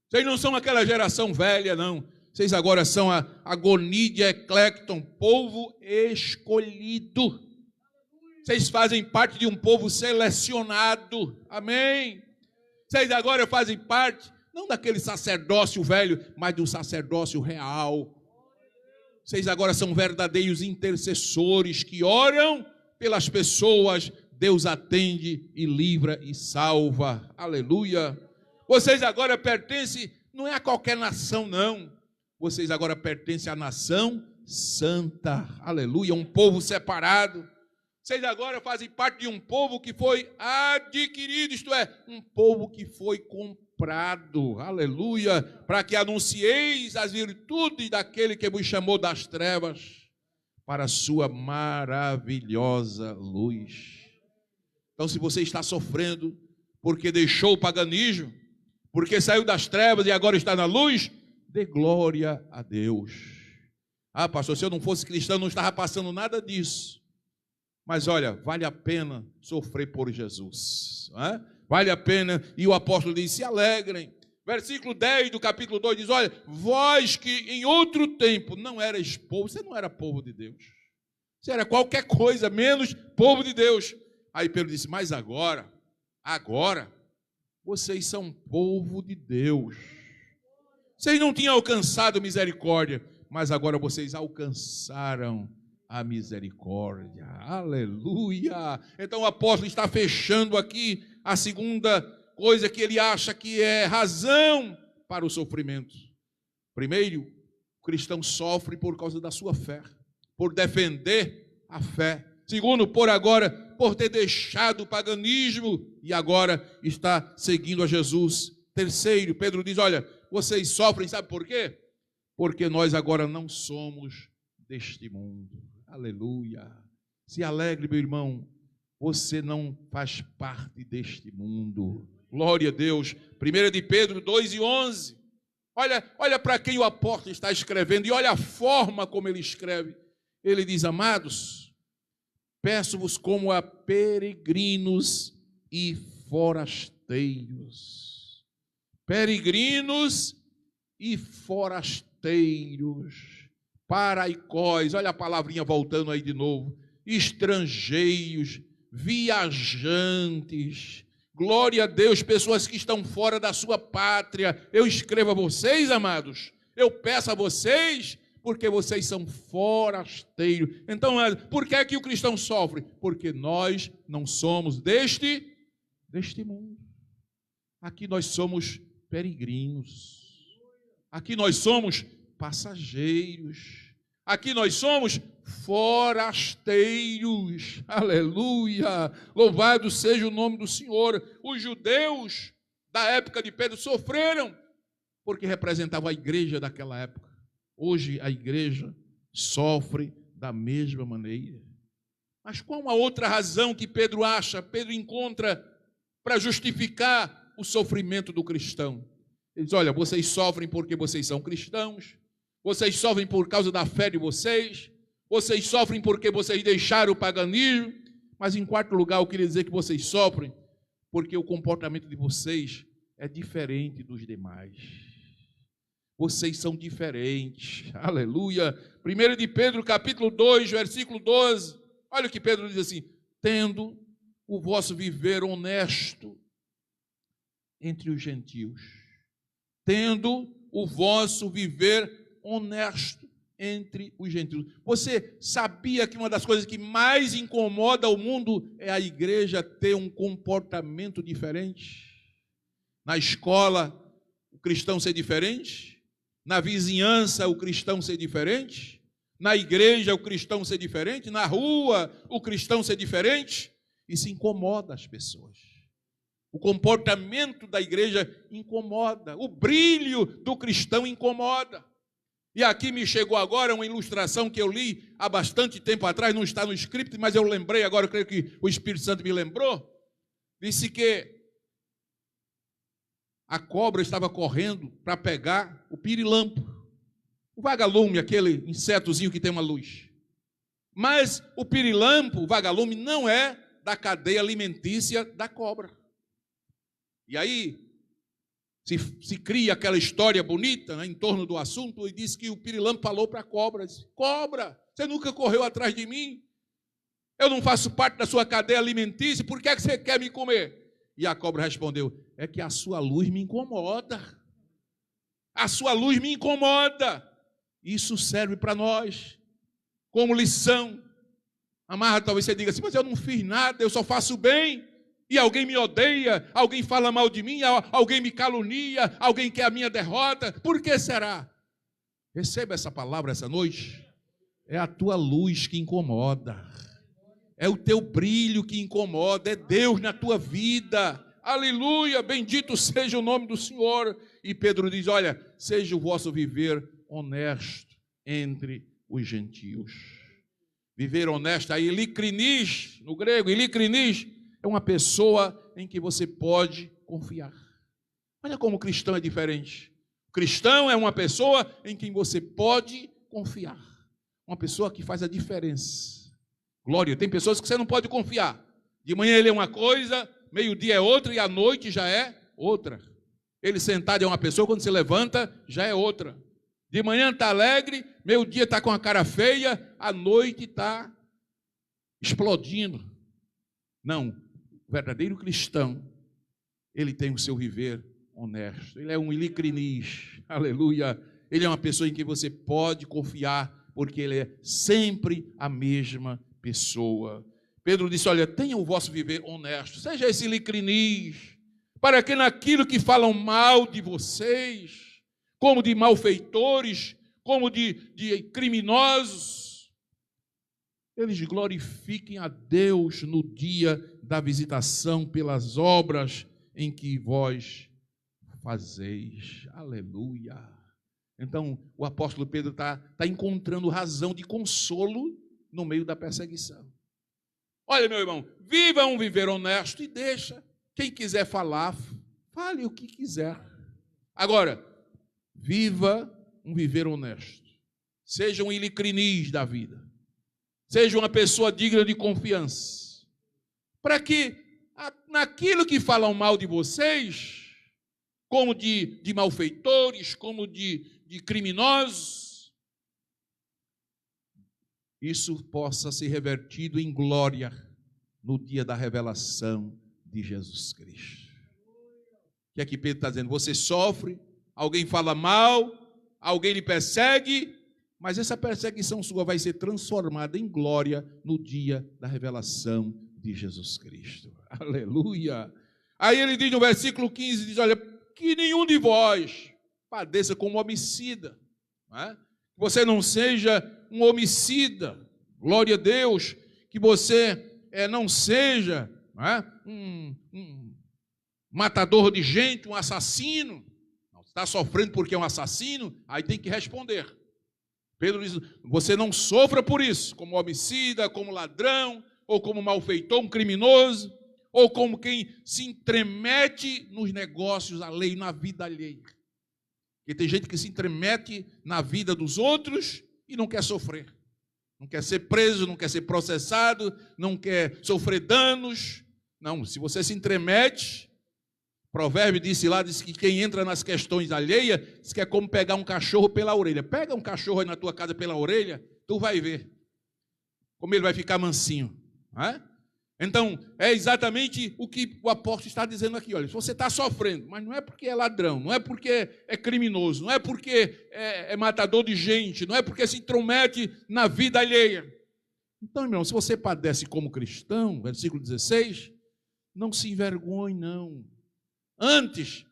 Vocês não são aquela geração velha, não. Vocês agora são a agonia de eclecton, povo escolhido. Vocês fazem parte de um povo selecionado. Amém? Vocês agora fazem parte, não daquele sacerdócio velho, mas do sacerdócio real. Vocês agora são verdadeiros intercessores que oram pelas pessoas. Deus atende e livra e salva. Aleluia. Vocês agora pertencem, não é a qualquer nação, não. Vocês agora pertencem à nação santa. Aleluia. Um povo separado. Vocês agora fazem parte de um povo que foi adquirido, isto é, um povo que foi comprado, aleluia, para que anuncieis as virtudes daquele que vos chamou das trevas para a sua maravilhosa luz. Então, se você está sofrendo porque deixou o paganismo, porque saiu das trevas e agora está na luz, dê glória a Deus. Ah, pastor, se eu não fosse cristão, não estava passando nada disso. Mas olha, vale a pena sofrer por Jesus, não é? Vale a pena, e o apóstolo diz, se alegrem. Versículo 10 do capítulo 2 diz, olha, vós que em outro tempo não erais povo, você não era povo de Deus, você era qualquer coisa, menos povo de Deus. Aí Pedro disse, mas agora, vocês são povo de Deus. Vocês não tinham alcançado misericórdia, mas agora vocês alcançaram a misericórdia, aleluia. Então o apóstolo está fechando aqui a segunda coisa que ele acha que é razão para o sofrimento. Primeiro, o cristão sofre por causa da sua fé, por defender a fé. Segundo, por ter deixado o paganismo e agora está seguindo a Jesus. Terceiro, Pedro diz, olha, vocês sofrem, sabe por quê? Porque nós agora não somos deste mundo. Aleluia. Se alegre, meu irmão, você não faz parte deste mundo. Glória a Deus. 1 de Pedro 2:11. Olha para quem o apóstolo está escrevendo e olha a forma como ele escreve. Ele diz, amados, peço-vos como a peregrinos e forasteiros. Peregrinos e forasteiros. Paraicós, olha a palavrinha voltando aí de novo, estrangeiros, viajantes, glória a Deus, pessoas que estão fora da sua pátria. Eu escrevo a vocês, amados, eu peço a vocês, porque vocês são forasteiros. Então, por que é que o cristão sofre? Porque nós não somos deste mundo. Aqui nós somos peregrinos, aqui nós somos passageiros, aqui nós somos forasteiros, aleluia, louvado seja o nome do Senhor. Os judeus da época de Pedro sofreram, porque representavam a igreja daquela época. Hoje a igreja sofre da mesma maneira. Mas qual a outra razão que Pedro encontra para justificar o sofrimento do cristão? Ele diz, olha, vocês sofrem porque vocês são cristãos, vocês sofrem por causa da fé de vocês sofrem porque vocês deixaram o paganismo, mas em quarto lugar eu queria dizer que vocês sofrem porque o comportamento de vocês é diferente dos demais. Vocês são diferentes, aleluia. 1 de Pedro capítulo 2, versículo 12, olha o que Pedro diz assim, tendo o vosso viver honesto entre os gentios, tendo o vosso viver honesto entre os gentios. Você sabia que uma das coisas que mais incomoda o mundo é a igreja ter um comportamento diferente? Na escola, o cristão ser diferente? Na vizinhança, o cristão ser diferente? Na igreja, o cristão ser diferente? Na rua, o cristão ser diferente? Isso incomoda as pessoas. O comportamento da igreja incomoda. O brilho do cristão incomoda. E aqui me chegou agora uma ilustração que eu li há bastante tempo atrás, não está no script, mas eu lembrei agora, eu creio que o Espírito Santo me lembrou. Disse que a cobra estava correndo para pegar o pirilampo, o vagalume, aquele insetozinho que tem uma luz. Mas o pirilampo, o vagalume, não é da cadeia alimentícia da cobra. E aí se cria aquela história bonita, né, em torno do assunto, e diz que o pirilampo falou para a cobra, disse, cobra, você nunca correu atrás de mim? Eu não faço parte da sua cadeia alimentícia, por que é que você quer me comer? E a cobra respondeu, é que a sua luz me incomoda. A sua luz me incomoda. Isso serve para nós, como lição. Amado, talvez você diga assim, mas eu não fiz nada, eu só faço bem. E alguém me odeia, alguém fala mal de mim, alguém me calunia, alguém quer a minha derrota. Por que será? Receba essa palavra essa noite. É a tua luz que incomoda. É o teu brilho que incomoda. É Deus na tua vida. Aleluia, bendito seja o nome do Senhor. E Pedro diz, olha, seja o vosso viver honesto entre os gentios. Viver honesto, aí ilikrinis, no grego, ilikrinis, é uma pessoa em que você pode confiar. Olha como o cristão é diferente. O cristão é uma pessoa em quem você pode confiar. Uma pessoa que faz a diferença. Glória, tem pessoas que você não pode confiar. De manhã ele é uma coisa, meio-dia é outra e à noite já é outra. Ele sentado é uma pessoa, quando se levanta já é outra. De manhã está alegre, meio-dia está com a cara feia, à noite está explodindo. Não, o verdadeiro cristão, ele tem o seu viver honesto. Ele é um ilikrinis, aleluia. Ele é uma pessoa em que você pode confiar, porque ele é sempre a mesma pessoa. Pedro disse, olha, tenha o vosso viver honesto, seja esse ilikrinis, para que naquilo que falam mal de vocês, como de malfeitores, como de criminosos, eles glorifiquem a Deus no dia da visitação pelas obras em que vós fazeis. Aleluia. Então, o apóstolo Pedro está encontrando razão de consolo no meio da perseguição. Olha, meu irmão, viva um viver honesto e deixa. Quem quiser falar, fale o que quiser. Agora, viva um viver honesto. Seja um ilikrinis da vida. Seja uma pessoa digna de confiança. Para que naquilo que falam mal de vocês, como de malfeitores, como de criminosos, isso possa ser revertido em glória no dia da revelação de Jesus Cristo. O que é que Pedro está dizendo? Você sofre, alguém fala mal, alguém lhe persegue, mas essa perseguição sua vai ser transformada em glória no dia da revelação de Jesus Cristo. Aleluia! Aí ele diz no versículo 15, diz, olha, que nenhum de vós padeça como homicida, não é? Que você não seja um homicida, glória a Deus, que você não seja, não é? um matador de gente, um assassino. Está sofrendo porque é um assassino, aí tem que responder. Pedro diz, você não sofra por isso, como homicida, como ladrão, ou como malfeitor, um criminoso, ou como quem se entremete nos negócios alheios, na vida alheia. Porque tem gente que se entremete na vida dos outros e não quer sofrer. Não quer ser preso, não quer ser processado, não quer sofrer danos. Não, se você se entremete, Provérbio disse que quem entra nas questões alheias, diz que é como pegar um cachorro pela orelha. Pega um cachorro aí na tua casa pela orelha, tu vai ver como ele vai ficar mansinho. Não é? Então, é exatamente o que o apóstolo está dizendo aqui. Olha, se você está sofrendo, mas não é porque é ladrão, não é porque é criminoso, não é porque é matador de gente, não é porque se intromete na vida alheia. Então, irmão, se você padece como cristão, versículo 16, não se envergonhe, não. Antes,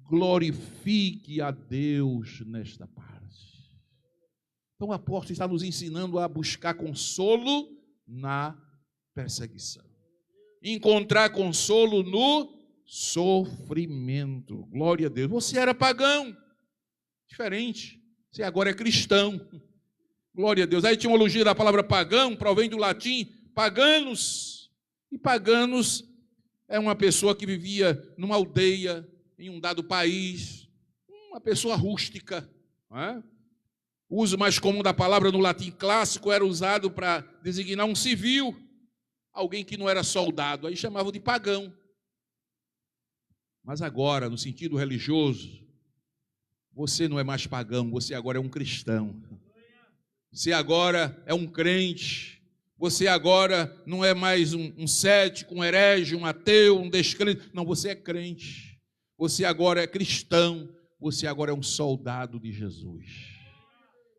glorifique a Deus nesta parte. Então, o apóstolo está nos ensinando a buscar consolo na perseguição. Encontrar consolo no sofrimento. Glória a Deus. Você era pagão, diferente. Você agora é cristão. Glória a Deus. A etimologia da palavra pagão provém do latim paganos. E paganos é uma pessoa que vivia numa aldeia, em um dado país, uma pessoa rústica. Não é? O uso mais comum da palavra no latim clássico era usado para designar um civil, alguém que não era soldado, aí chamavam de pagão. Mas agora, no sentido religioso, você não é mais pagão, você agora é um cristão. Você agora é um crente. Você agora não é mais um cético, um herege, um ateu, um descrente. Não, você é crente. Você agora é cristão. Você agora é um soldado de Jesus.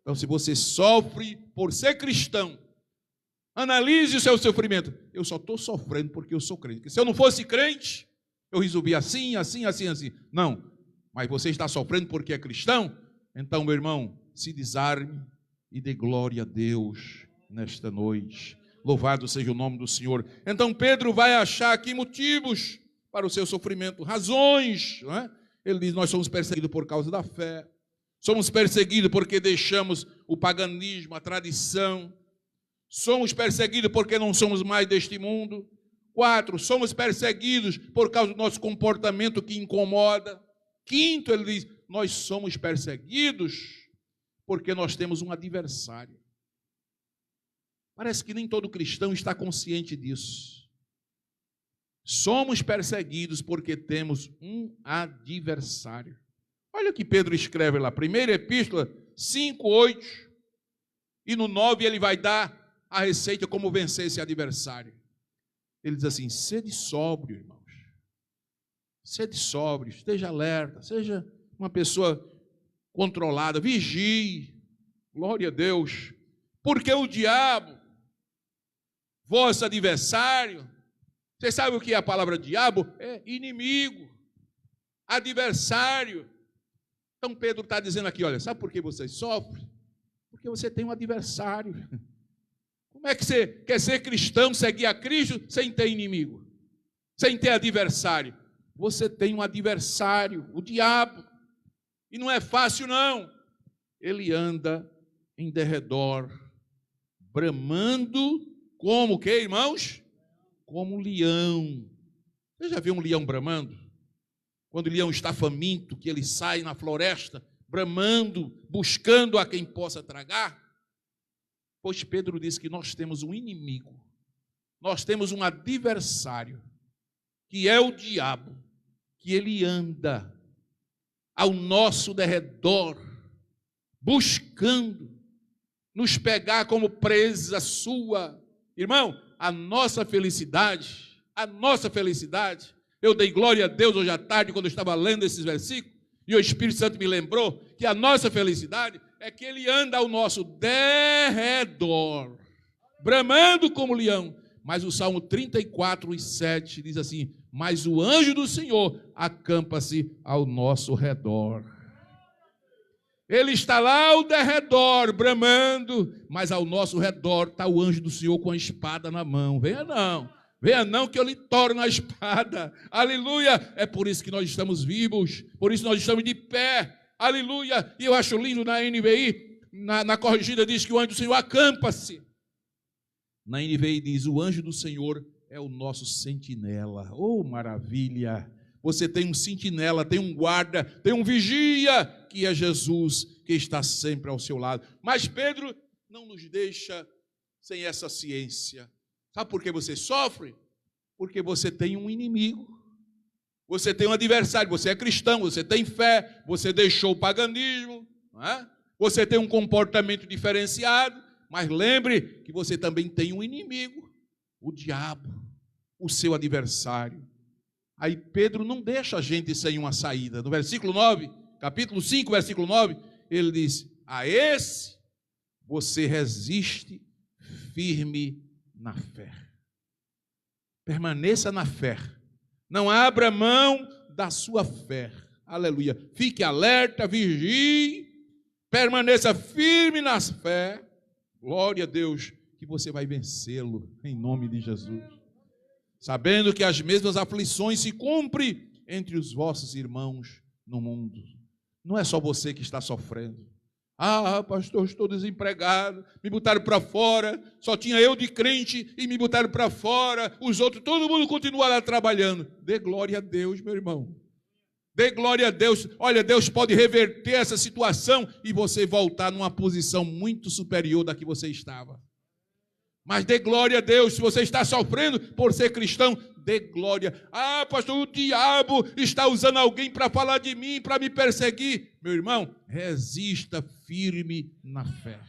Então, se você sofre por ser cristão, analise o seu sofrimento. Eu só estou sofrendo porque eu sou crente. Porque se eu não fosse crente, eu resolvi assim. Não, mas você está sofrendo porque é cristão? Então, meu irmão, se desarme e dê glória a Deus nesta noite. Louvado seja o nome do Senhor. Então Pedro vai achar aqui motivos para o seu sofrimento, razões, não é? Ele diz: nós somos perseguidos por causa da fé, somos perseguidos porque deixamos o paganismo, a tradição, somos perseguidos porque não somos mais deste mundo. 4, somos perseguidos por causa do nosso comportamento que incomoda. 5, ele diz: nós somos perseguidos porque nós temos um adversário. Parece que nem todo cristão está consciente disso. Somos perseguidos porque temos um adversário. Olha o que Pedro escreve lá, 1ª Epístola 5:8, e no 9 ele vai dar a receita como vencer esse adversário. Ele diz assim: sede sóbrio, irmãos. Sede sóbrio, esteja alerta, seja uma pessoa controlada, vigie. Glória a Deus. Porque o diabo, vosso adversário, você sabe o que é a palavra diabo? É inimigo, adversário. Então Pedro está dizendo aqui: olha, sabe por que você sofre? Porque você tem um adversário. Como é que você quer ser cristão, seguir a Cristo, sem ter inimigo, sem ter adversário? Você tem um adversário, o diabo, e não é fácil não. Ele anda em derredor, bramando como o quê, irmãos? Como um leão. Você já viu um leão bramando? Quando o leão está faminto, que ele sai na floresta, bramando, buscando a quem possa tragar? Pois Pedro diz que nós temos um inimigo, nós temos um adversário, que é o diabo, que ele anda ao nosso derredor, buscando nos pegar como presa sua. Irmão, a nossa felicidade, eu dei glória a Deus hoje à tarde, quando eu estava lendo esses versículos, e o Espírito Santo me lembrou que a nossa felicidade é que ele anda ao nosso derredor, bramando como leão. Mas o Salmo 34:7 diz assim: mas o anjo do Senhor acampa-se ao nosso redor. Ele está lá ao derredor, bramando, mas ao nosso redor está o anjo do Senhor com a espada na mão. Venha não, que eu lhe torno a espada. Aleluia! É por isso que nós estamos vivos, por isso nós estamos de pé. Aleluia! E eu acho lindo na NVI, na corrigida diz que o anjo do Senhor acampa-se. Na NVI diz: o anjo do Senhor é o nosso sentinela. Oh, maravilha! Você tem um sentinela, tem um guarda, tem um vigia, que é Jesus, que está sempre ao seu lado. Mas Pedro não nos deixa sem essa ciência. Sabe por que você sofre? Porque você tem um inimigo, você tem um adversário, você é cristão, você tem fé, você deixou o paganismo, não é? Você tem um comportamento diferenciado, mas lembre que você também tem um inimigo, o diabo, o seu adversário. Aí Pedro não deixa a gente sem uma saída. No versículo 9, capítulo 5, versículo 9, ele diz: a esse você resiste firme na fé. Permaneça na fé. Não abra mão da sua fé. Aleluia. Fique alerta, vigie, permaneça firme na fé. Glória a Deus, que você vai vencê-lo em nome de Jesus. Sabendo que as mesmas aflições se cumprem entre os vossos irmãos no mundo. Não é só você que está sofrendo. Ah, pastor, estou desempregado, me botaram para fora, só tinha eu de crente e me botaram para fora, os outros, todo mundo continua lá trabalhando. Dê glória a Deus, meu irmão. Dê glória a Deus. Olha, Deus pode reverter essa situação e você voltar numa posição muito superior da que você estava. Mas dê glória a Deus. Se você está sofrendo por ser cristão, dê glória. Ah, pastor, o diabo está usando alguém para falar de mim, para me perseguir. Meu irmão, resista firme na fé.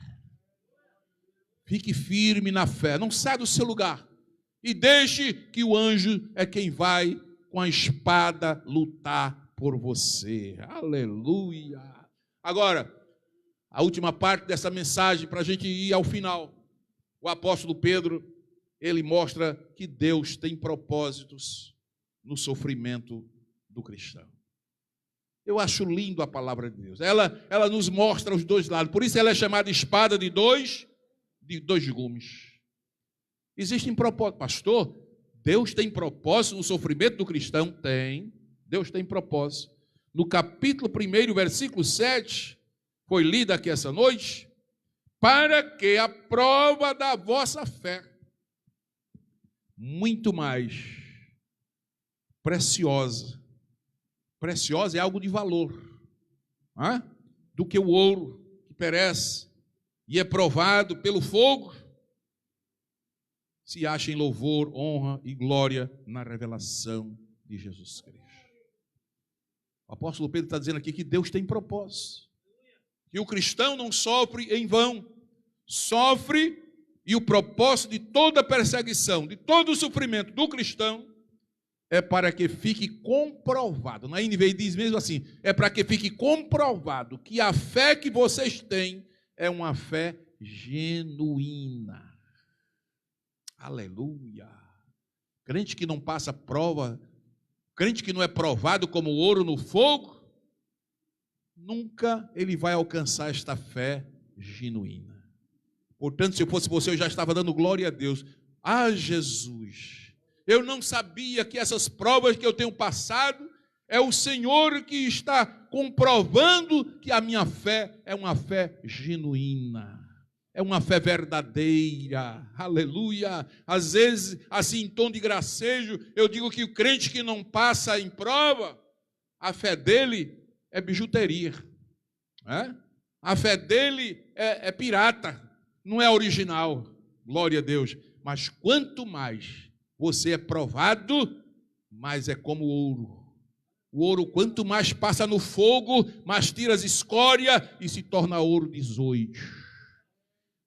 Fique firme na fé, não saia do seu lugar. E deixe que o anjo é quem vai com a espada lutar por você. Aleluia! Agora, a última parte dessa mensagem, para a gente ir ao final. O apóstolo Pedro, ele mostra que Deus tem propósitos no sofrimento do cristão. Eu acho lindo a palavra de Deus. Ela nos mostra os dois lados. Por isso ela é chamada espada de dois gumes. Existem propósitos. Pastor, Deus tem propósito no sofrimento do cristão? Tem. Deus tem propósito. No capítulo 1, versículo 7, foi lida aqui essa noite, para que a prova da vossa fé, muito mais preciosa é algo de valor, do que o ouro que perece e é provado pelo fogo, se acha em louvor, honra e glória na revelação de Jesus Cristo. O apóstolo Pedro está dizendo aqui que Deus tem propósito, que o cristão não sofre em vão, sofre, e o propósito de toda perseguição, de todo o sofrimento do cristão, é para que fique comprovado. Na NVI diz mesmo assim, é para que fique comprovado que a fé que vocês têm é uma fé genuína. Aleluia! Crente que não passa prova, crente que não é provado como ouro no fogo, nunca ele vai alcançar esta fé genuína. Portanto, se eu fosse você, eu já estava dando glória a Deus. Ah, Jesus! Eu não sabia que essas provas que eu tenho passado, é o Senhor que está comprovando que a minha fé é uma fé genuína, é uma fé verdadeira, aleluia. Às vezes, assim em tom de gracejo, eu digo que o crente que não passa em prova, a fé dele é bijuteria, a fé dele é pirata, não é original, glória a Deus. Mas quanto mais você é provado, mais é como ouro. O ouro, quanto mais passa no fogo, mais tira as escórias e se torna ouro 18.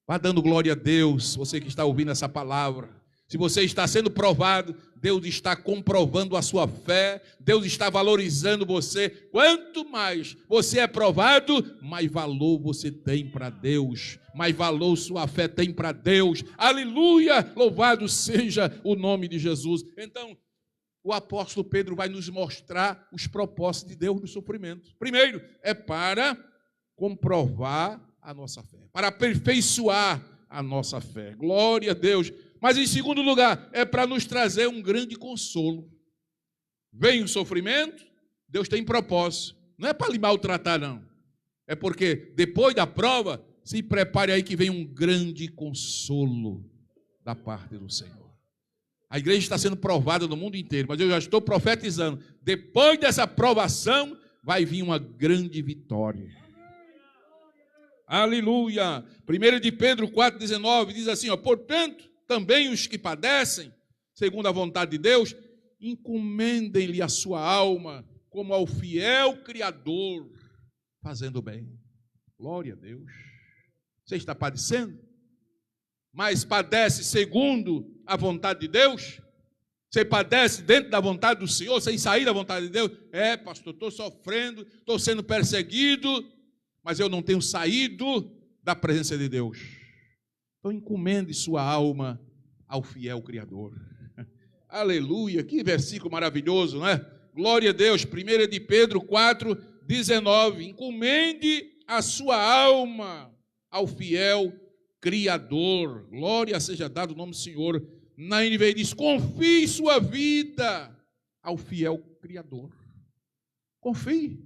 Vá dando glória a Deus, você que está ouvindo essa palavra. Se você está sendo provado, Deus está comprovando a sua fé, Deus está valorizando você. Quanto mais você é provado, mais valor você tem para Deus, mais valor sua fé tem para Deus. Aleluia! Louvado seja o nome de Jesus. Então, o apóstolo Pedro vai nos mostrar os propósitos de Deus no sofrimento. Primeiro, é para comprovar a nossa fé, para aperfeiçoar a nossa fé. Glória a Deus. Mas em segundo lugar, é para nos trazer um grande consolo. Vem o sofrimento, Deus tem propósito. Não é para lhe maltratar, não. É porque depois da prova, se prepare aí que vem um grande consolo da parte do Senhor. A igreja está sendo provada no mundo inteiro, mas eu já estou profetizando. Depois dessa provação, vai vir uma grande vitória. Aleluia! 1 de Pedro 4,19 diz assim, portanto, também os que padecem, segundo a vontade de Deus, encomendem-lhe a sua alma, como ao fiel Criador, fazendo bem. Glória a Deus. Você está padecendo? Mas padece segundo a vontade de Deus? Você padece dentro da vontade do Senhor, sem sair da vontade de Deus? Pastor, estou sofrendo, estou sendo perseguido, mas eu não tenho saído da presença de Deus. Então encomende sua alma ao fiel Criador. Aleluia, que versículo maravilhoso, não é? Glória a Deus. 1 de Pedro 4,19. Encomende a sua alma ao fiel Criador. Glória seja dado o nome do Senhor. Na NVI diz, confie sua vida ao fiel Criador. Confie.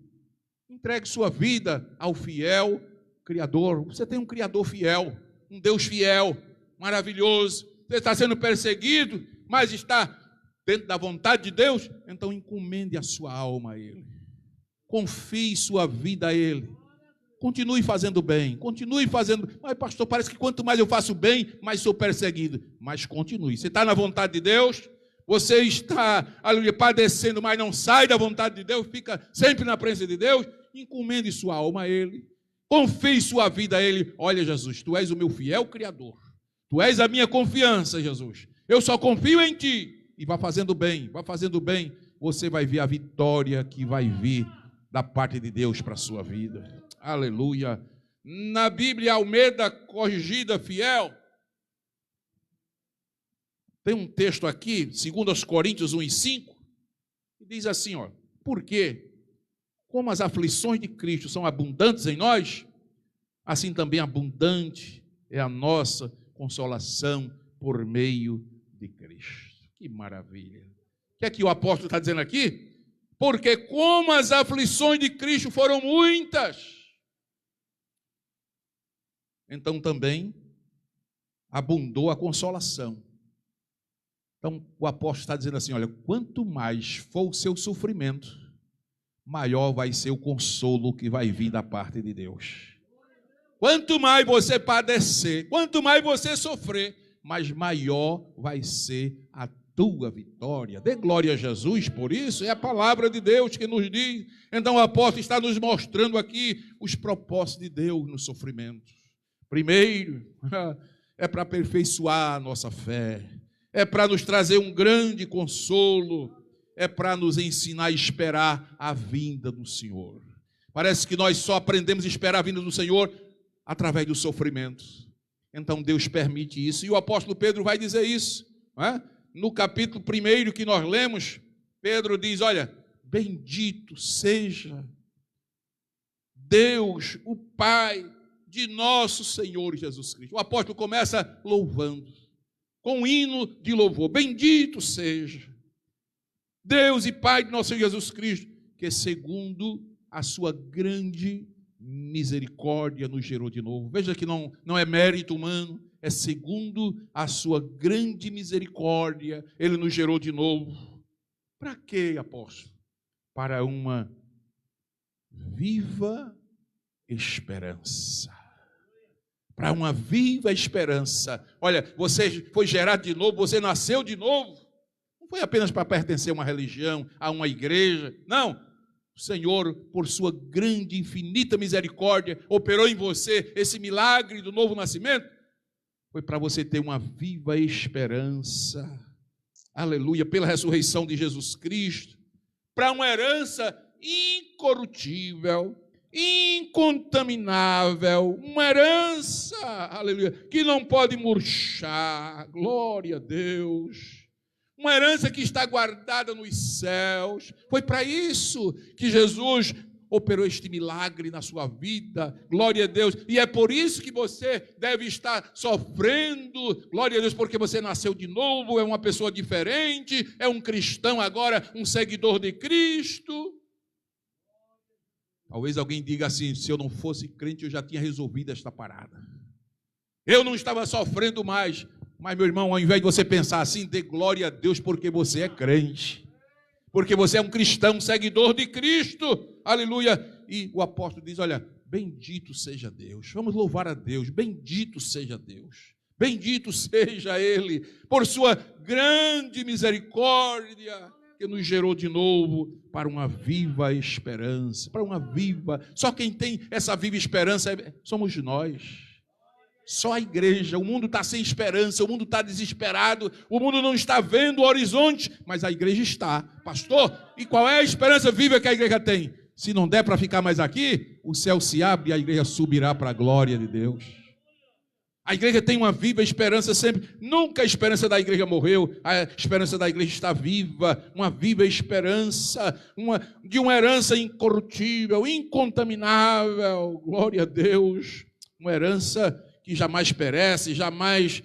Entregue sua vida ao fiel Criador. Você tem um Criador fiel, um Deus fiel, maravilhoso. Você está sendo perseguido, mas está dentro da vontade de Deus, então encomende a sua alma a Ele. Confie sua vida a Ele. Continue fazendo bem, continue fazendo. Mas pastor, parece que quanto mais eu faço bem, mais sou perseguido. Mas continue. Você está na vontade de Deus, você está padecendo, mas não sai da vontade de Deus, fica sempre na presença de Deus, encomende sua alma a Ele. Confie sua vida a Ele. Olha, Jesus, Tu és o meu fiel Criador. Tu és a minha confiança, Jesus. Eu só confio em Ti. E vá fazendo bem, você vai ver a vitória que vai vir da parte de Deus para a sua vida. Aleluia. Na Bíblia Almeida Corrigida Fiel, tem um texto aqui, 2 Coríntios 1:5, que diz assim, ó: porque, como as aflições de Cristo são abundantes em nós, assim também abundante é a nossa consolação por meio de Cristo. Que maravilha! O que é que o apóstolo está dizendo aqui? Porque como as aflições de Cristo foram muitas, então também abundou a consolação. Então o apóstolo está dizendo assim, olha, quanto mais for o seu sofrimento, maior vai ser o consolo que vai vir da parte de Deus. Quanto mais você padecer, quanto mais você sofrer, mas maior vai ser a tua vitória. Dê glória a Jesus por isso, é a palavra de Deus que nos diz. Então o apóstolo está nos mostrando aqui os propósitos de Deus no sofrimento. Primeiro, é para aperfeiçoar a nossa fé, é para nos trazer um grande consolo, é para nos ensinar a esperar a vinda do Senhor. Parece que nós só aprendemos a esperar a vinda do Senhor através do sofrimento. Então Deus permite isso, e o apóstolo Pedro vai dizer isso, não é? No capítulo 1 que nós lemos, Pedro diz, olha, bendito seja Deus, o Pai de nosso Senhor Jesus Cristo. O apóstolo começa louvando, com um hino de louvor, bendito seja Deus e Pai de nosso Senhor Jesus Cristo, que segundo a sua grande misericórdia nos gerou de novo. Veja que não é mérito humano, é segundo a sua grande misericórdia, Ele nos gerou de novo. Para quê, apóstolo? Para uma viva esperança. Para uma viva esperança. Olha, você foi gerado de novo, você nasceu de novo. Não foi apenas para pertencer a uma religião, a uma igreja. Não. O Senhor, por sua grande, infinita misericórdia, operou em você esse milagre do novo nascimento. Foi para você ter uma viva esperança. Aleluia, pela ressurreição de Jesus Cristo. Para uma herança incorruptível, incontaminável, uma herança, aleluia, que não pode murchar, glória a Deus, uma herança que está guardada nos céus. Foi para isso que Jesus operou este milagre na sua vida, glória a Deus, e é por isso que você deve estar sofrendo, glória a Deus, porque você nasceu de novo, é uma pessoa diferente, é um cristão agora, um seguidor de Cristo. Talvez alguém diga assim, se eu não fosse crente, eu já tinha resolvido esta parada. Eu não estava sofrendo mais. Mas, meu irmão, ao invés de você pensar assim, dê glória a Deus porque você é crente. Porque você é um cristão, um seguidor de Cristo. Aleluia. E o apóstolo diz, olha, bendito seja Deus. Vamos louvar a Deus. Bendito seja Deus. Bendito seja Ele por sua grande misericórdia, que nos gerou de novo para uma viva esperança, para uma viva, só quem tem essa viva esperança somos nós, só a igreja. O mundo está sem esperança, o mundo está desesperado, o mundo não está vendo o horizonte, mas a igreja está, pastor, e qual é a esperança viva que a igreja tem? Se não der para ficar mais aqui, o céu se abre e a igreja subirá para a glória de Deus. A igreja tem uma viva esperança sempre. Nunca a esperança da igreja morreu. A esperança da igreja está viva. Uma viva esperança. De uma herança incorruptível, incontaminável. Glória a Deus. Uma herança que jamais perece, jamais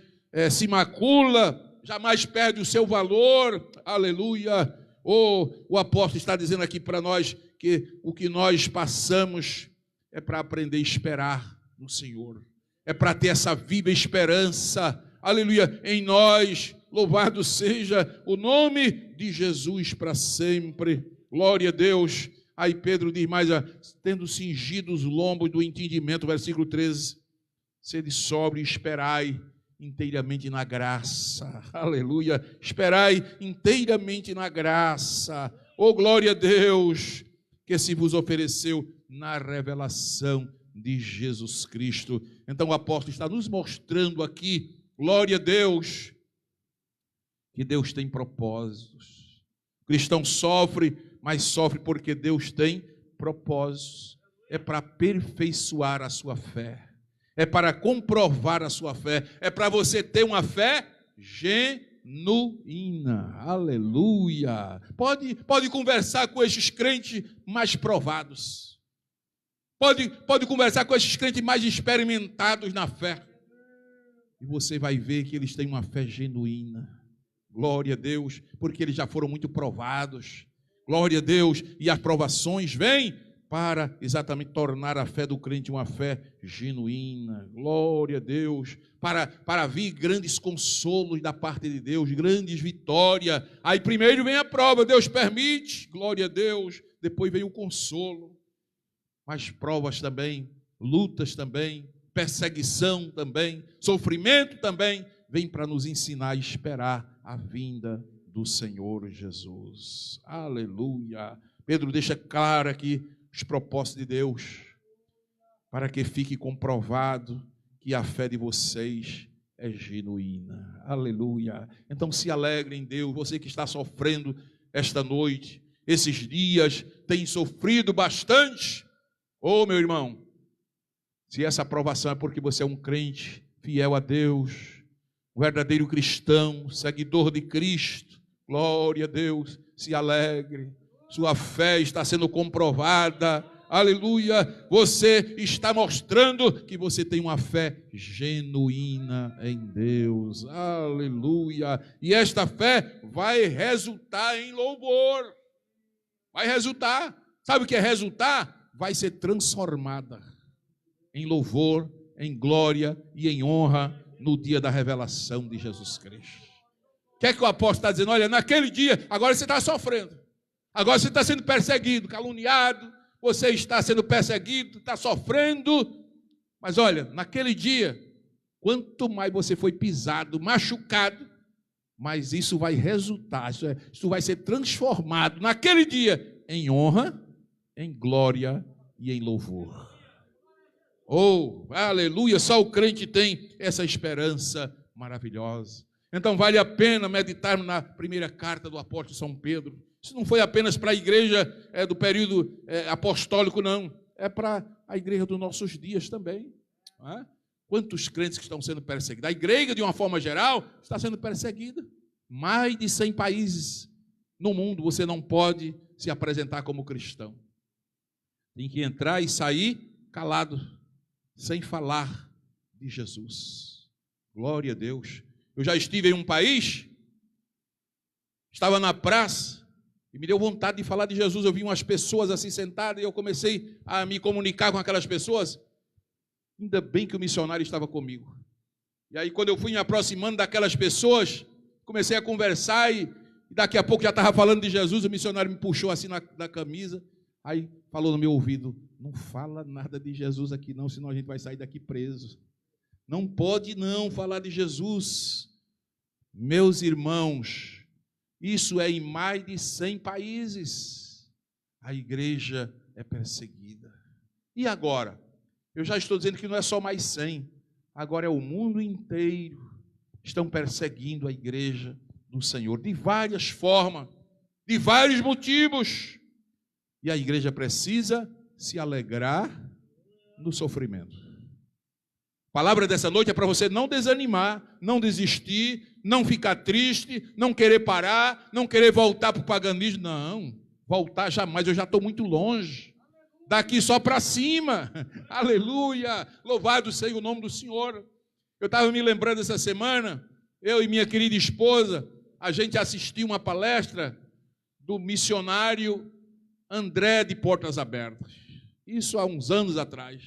se macula, jamais perde o seu valor. Aleluia. O apóstolo está dizendo aqui para nós que o que nós passamos é para aprender a esperar no Senhor. É para ter essa viva esperança, aleluia, em nós. Louvado seja o nome de Jesus para sempre, glória a Deus. Aí Pedro diz mais, tendo cingido os lombos do entendimento, versículo 13, sede sóbrio e esperai inteiramente na graça, aleluia, esperai inteiramente na graça, glória a Deus, que se vos ofereceu na revelação de Jesus Cristo. Então o apóstolo está nos mostrando aqui glória a Deus, que Deus tem propósitos. O cristão sofre, mas sofre porque Deus tem propósitos. É para aperfeiçoar a sua fé, é para comprovar a sua fé, é para você ter uma fé genuína. Aleluia! Pode conversar com esses crentes mais provados. Pode conversar com esses crentes mais experimentados na fé. E você vai ver que eles têm uma fé genuína. Glória a Deus, porque eles já foram muito provados. Glória a Deus, e as provações vêm para exatamente tornar a fé do crente uma fé genuína. Glória a Deus, para vir grandes consolos da parte de Deus, grandes vitórias. Aí primeiro vem a prova, Deus permite, glória a Deus, depois vem o consolo. Mas provas também, lutas também, perseguição também, sofrimento também, vem para nos ensinar a esperar a vinda do Senhor Jesus. Aleluia! Pedro deixa claro aqui os propósitos de Deus, para que fique comprovado que a fé de vocês é genuína. Aleluia! Então se alegre em Deus, você que está sofrendo esta noite, esses dias tem sofrido bastante. Ô meu irmão, se essa aprovação é porque você é um crente fiel a Deus, um verdadeiro cristão, seguidor de Cristo, glória a Deus, se alegre. Sua fé está sendo comprovada, aleluia, você está mostrando que você tem uma fé genuína em Deus, aleluia, e esta fé vai resultar em louvor, vai resultar, sabe o que é resultar? Vai ser transformada em louvor, em glória e em honra no dia da revelação de Jesus Cristo. O que é que o apóstolo está dizendo? Olha, naquele dia, agora você está sofrendo. Agora você está sendo perseguido, caluniado, você está sendo perseguido, está sofrendo. Mas olha, naquele dia, quanto mais você foi pisado, machucado, mas isso vai resultar, isso vai ser transformado naquele dia em honra, em glória e em louvor. Oh, aleluia, só o crente tem essa esperança maravilhosa. Então vale a pena meditarmos na primeira carta do apóstolo São Pedro. Isso não foi apenas para a igreja do período apostólico, não. É para a igreja dos nossos dias também. Quantos crentes que estão sendo perseguidos? A igreja, de uma forma geral, está sendo perseguida. Mais de 100 países no mundo você não pode se apresentar como cristão. Tem que entrar e sair calado, sem falar de Jesus. Glória a Deus. Eu já estive em um país, estava na praça, e me deu vontade de falar de Jesus. Eu vi umas pessoas assim sentadas, e eu comecei a me comunicar com aquelas pessoas. Ainda bem que o missionário estava comigo. E aí, quando eu fui me aproximando daquelas pessoas, comecei a conversar, e daqui a pouco já estava falando de Jesus. O missionário me puxou assim na camisa, aí falou no meu ouvido: não fala nada de Jesus aqui não, senão a gente vai sair daqui preso. Não pode não falar de Jesus. Meus irmãos, isso é em mais de 100 países. A igreja é perseguida. E agora? Eu já estou dizendo que não é só mais 100. Agora é o mundo inteiro. Estão perseguindo a igreja do Senhor de várias formas, de vários motivos. E a igreja precisa se alegrar no sofrimento. A palavra dessa noite é para você não desanimar, não desistir, não ficar triste, não querer parar, não querer voltar para o paganismo. Não, voltar jamais, eu já estou muito longe. Daqui só para cima. Aleluia, louvado seja o nome do Senhor. Eu estava me lembrando essa semana, eu e minha querida esposa, a gente assistiu uma palestra do missionário André de Portas Abertas. Isso há uns anos atrás.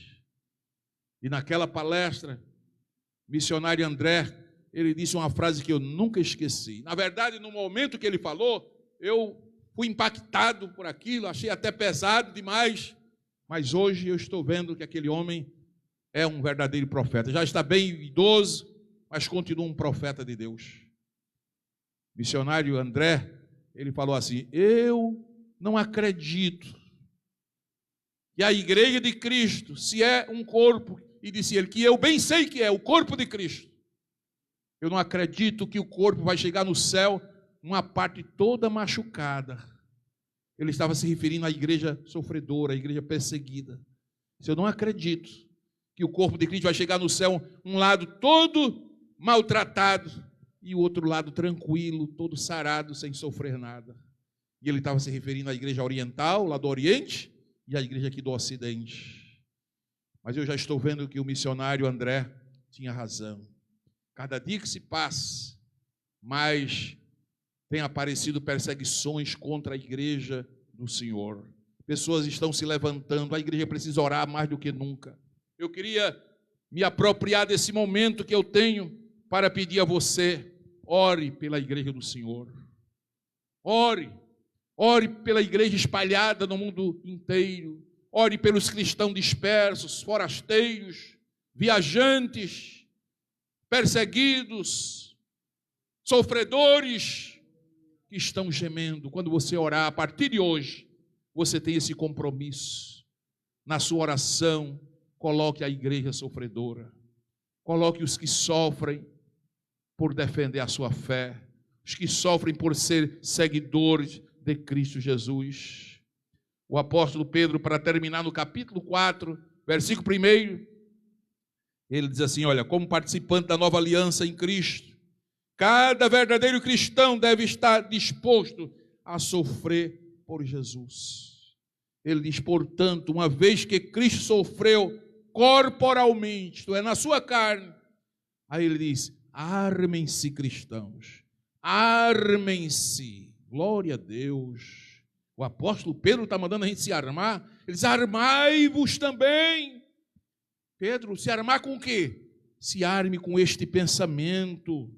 E naquela palestra, o missionário André, ele disse uma frase que eu nunca esqueci. Na verdade, no momento que ele falou, eu fui impactado por aquilo, achei até pesado demais. Mas hoje eu estou vendo que aquele homem é um verdadeiro profeta. Já está bem idoso, mas continua um profeta de Deus. O missionário André, ele falou assim: eu não acredito que a igreja de Cristo, se é um corpo, e disse ele, que eu bem sei que é o corpo de Cristo, Eu não acredito que o corpo vai chegar no céu, uma parte toda machucada. Ele estava se referindo à igreja sofredora, à igreja perseguida. Eu não acredito que o corpo de Cristo vai chegar no céu, um lado todo maltratado e o outro lado tranquilo, todo sarado, sem sofrer nada. E ele estava se referindo à igreja oriental, lá do Oriente, e à igreja aqui do Ocidente. Mas eu já estou vendo que o missionário André tinha razão. Cada dia que se passa, mais tem aparecido perseguições contra a igreja do Senhor. Pessoas estão se levantando, a igreja precisa orar mais do que nunca. Eu queria me apropriar desse momento que eu tenho para pedir a você, ore pela igreja do Senhor. Ore pela igreja espalhada no mundo inteiro. Ore pelos cristãos dispersos, forasteiros, viajantes, perseguidos, sofredores que estão gemendo. Quando você orar, a partir de hoje, você tem esse compromisso. Na sua oração, coloque a igreja sofredora. Coloque os que sofrem por defender a sua fé. Os que sofrem por ser seguidores de Cristo Jesus. O apóstolo Pedro, para terminar no capítulo 4, versículo 1, ele diz assim, olha, como participante da nova aliança em Cristo, cada verdadeiro cristão deve estar disposto a sofrer por Jesus. Ele diz, portanto, uma vez que Cristo sofreu corporalmente, isto é, na sua carne, aí ele diz, armem-se cristãos, armem-se, glória a Deus. O apóstolo Pedro está mandando a gente se armar, ele diz, armai-vos também. Pedro, se armar com o quê? Se arme com este pensamento,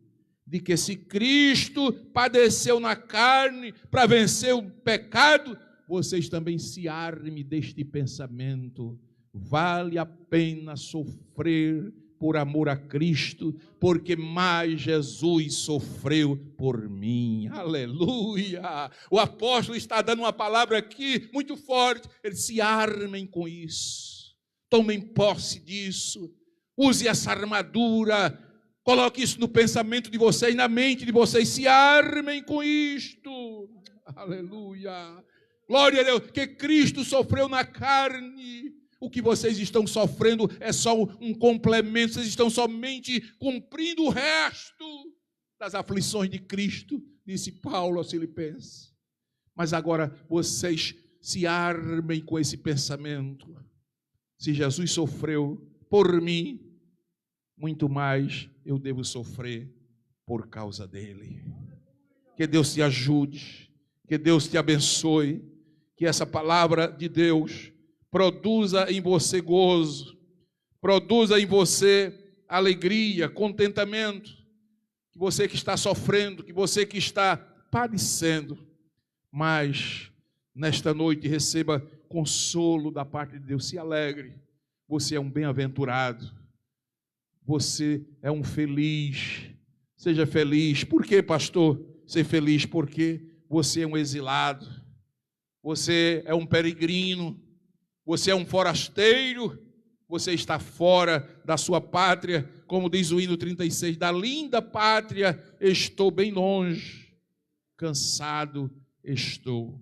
de que se Cristo padeceu na carne para vencer o pecado, vocês também se armem deste pensamento. Vale a pena sofrer por amor a Cristo, porque mais Jesus sofreu por mim. Aleluia! O apóstolo está dando uma palavra aqui muito forte. Ele diz, se armem com isso. Tomem posse disso. Use essa armadura. Coloque isso no pensamento de vocês, na mente de vocês. Se armem com isto. Aleluia! Glória a Deus, que Cristo sofreu na carne. O que vocês estão sofrendo é só um complemento. Vocês estão somente cumprindo o resto das aflições de Cristo, disse Paulo aos Filipenses. Mas agora vocês se armem com esse pensamento. Se Jesus sofreu por mim, muito mais eu devo sofrer por causa dele. Que Deus te ajude, que Deus te abençoe, que essa palavra de Deus produza em você gozo, produza em você alegria, contentamento, que você que está sofrendo, que você que está padecendo, mas nesta noite receba consolo da parte de Deus, se alegre, você é um bem-aventurado, você é um feliz, seja feliz. Por que, pastor, ser feliz? Porque você é um exilado, você é um peregrino, você é um forasteiro, você está fora da sua pátria, como diz o hino 36, da linda pátria estou bem longe, cansado estou.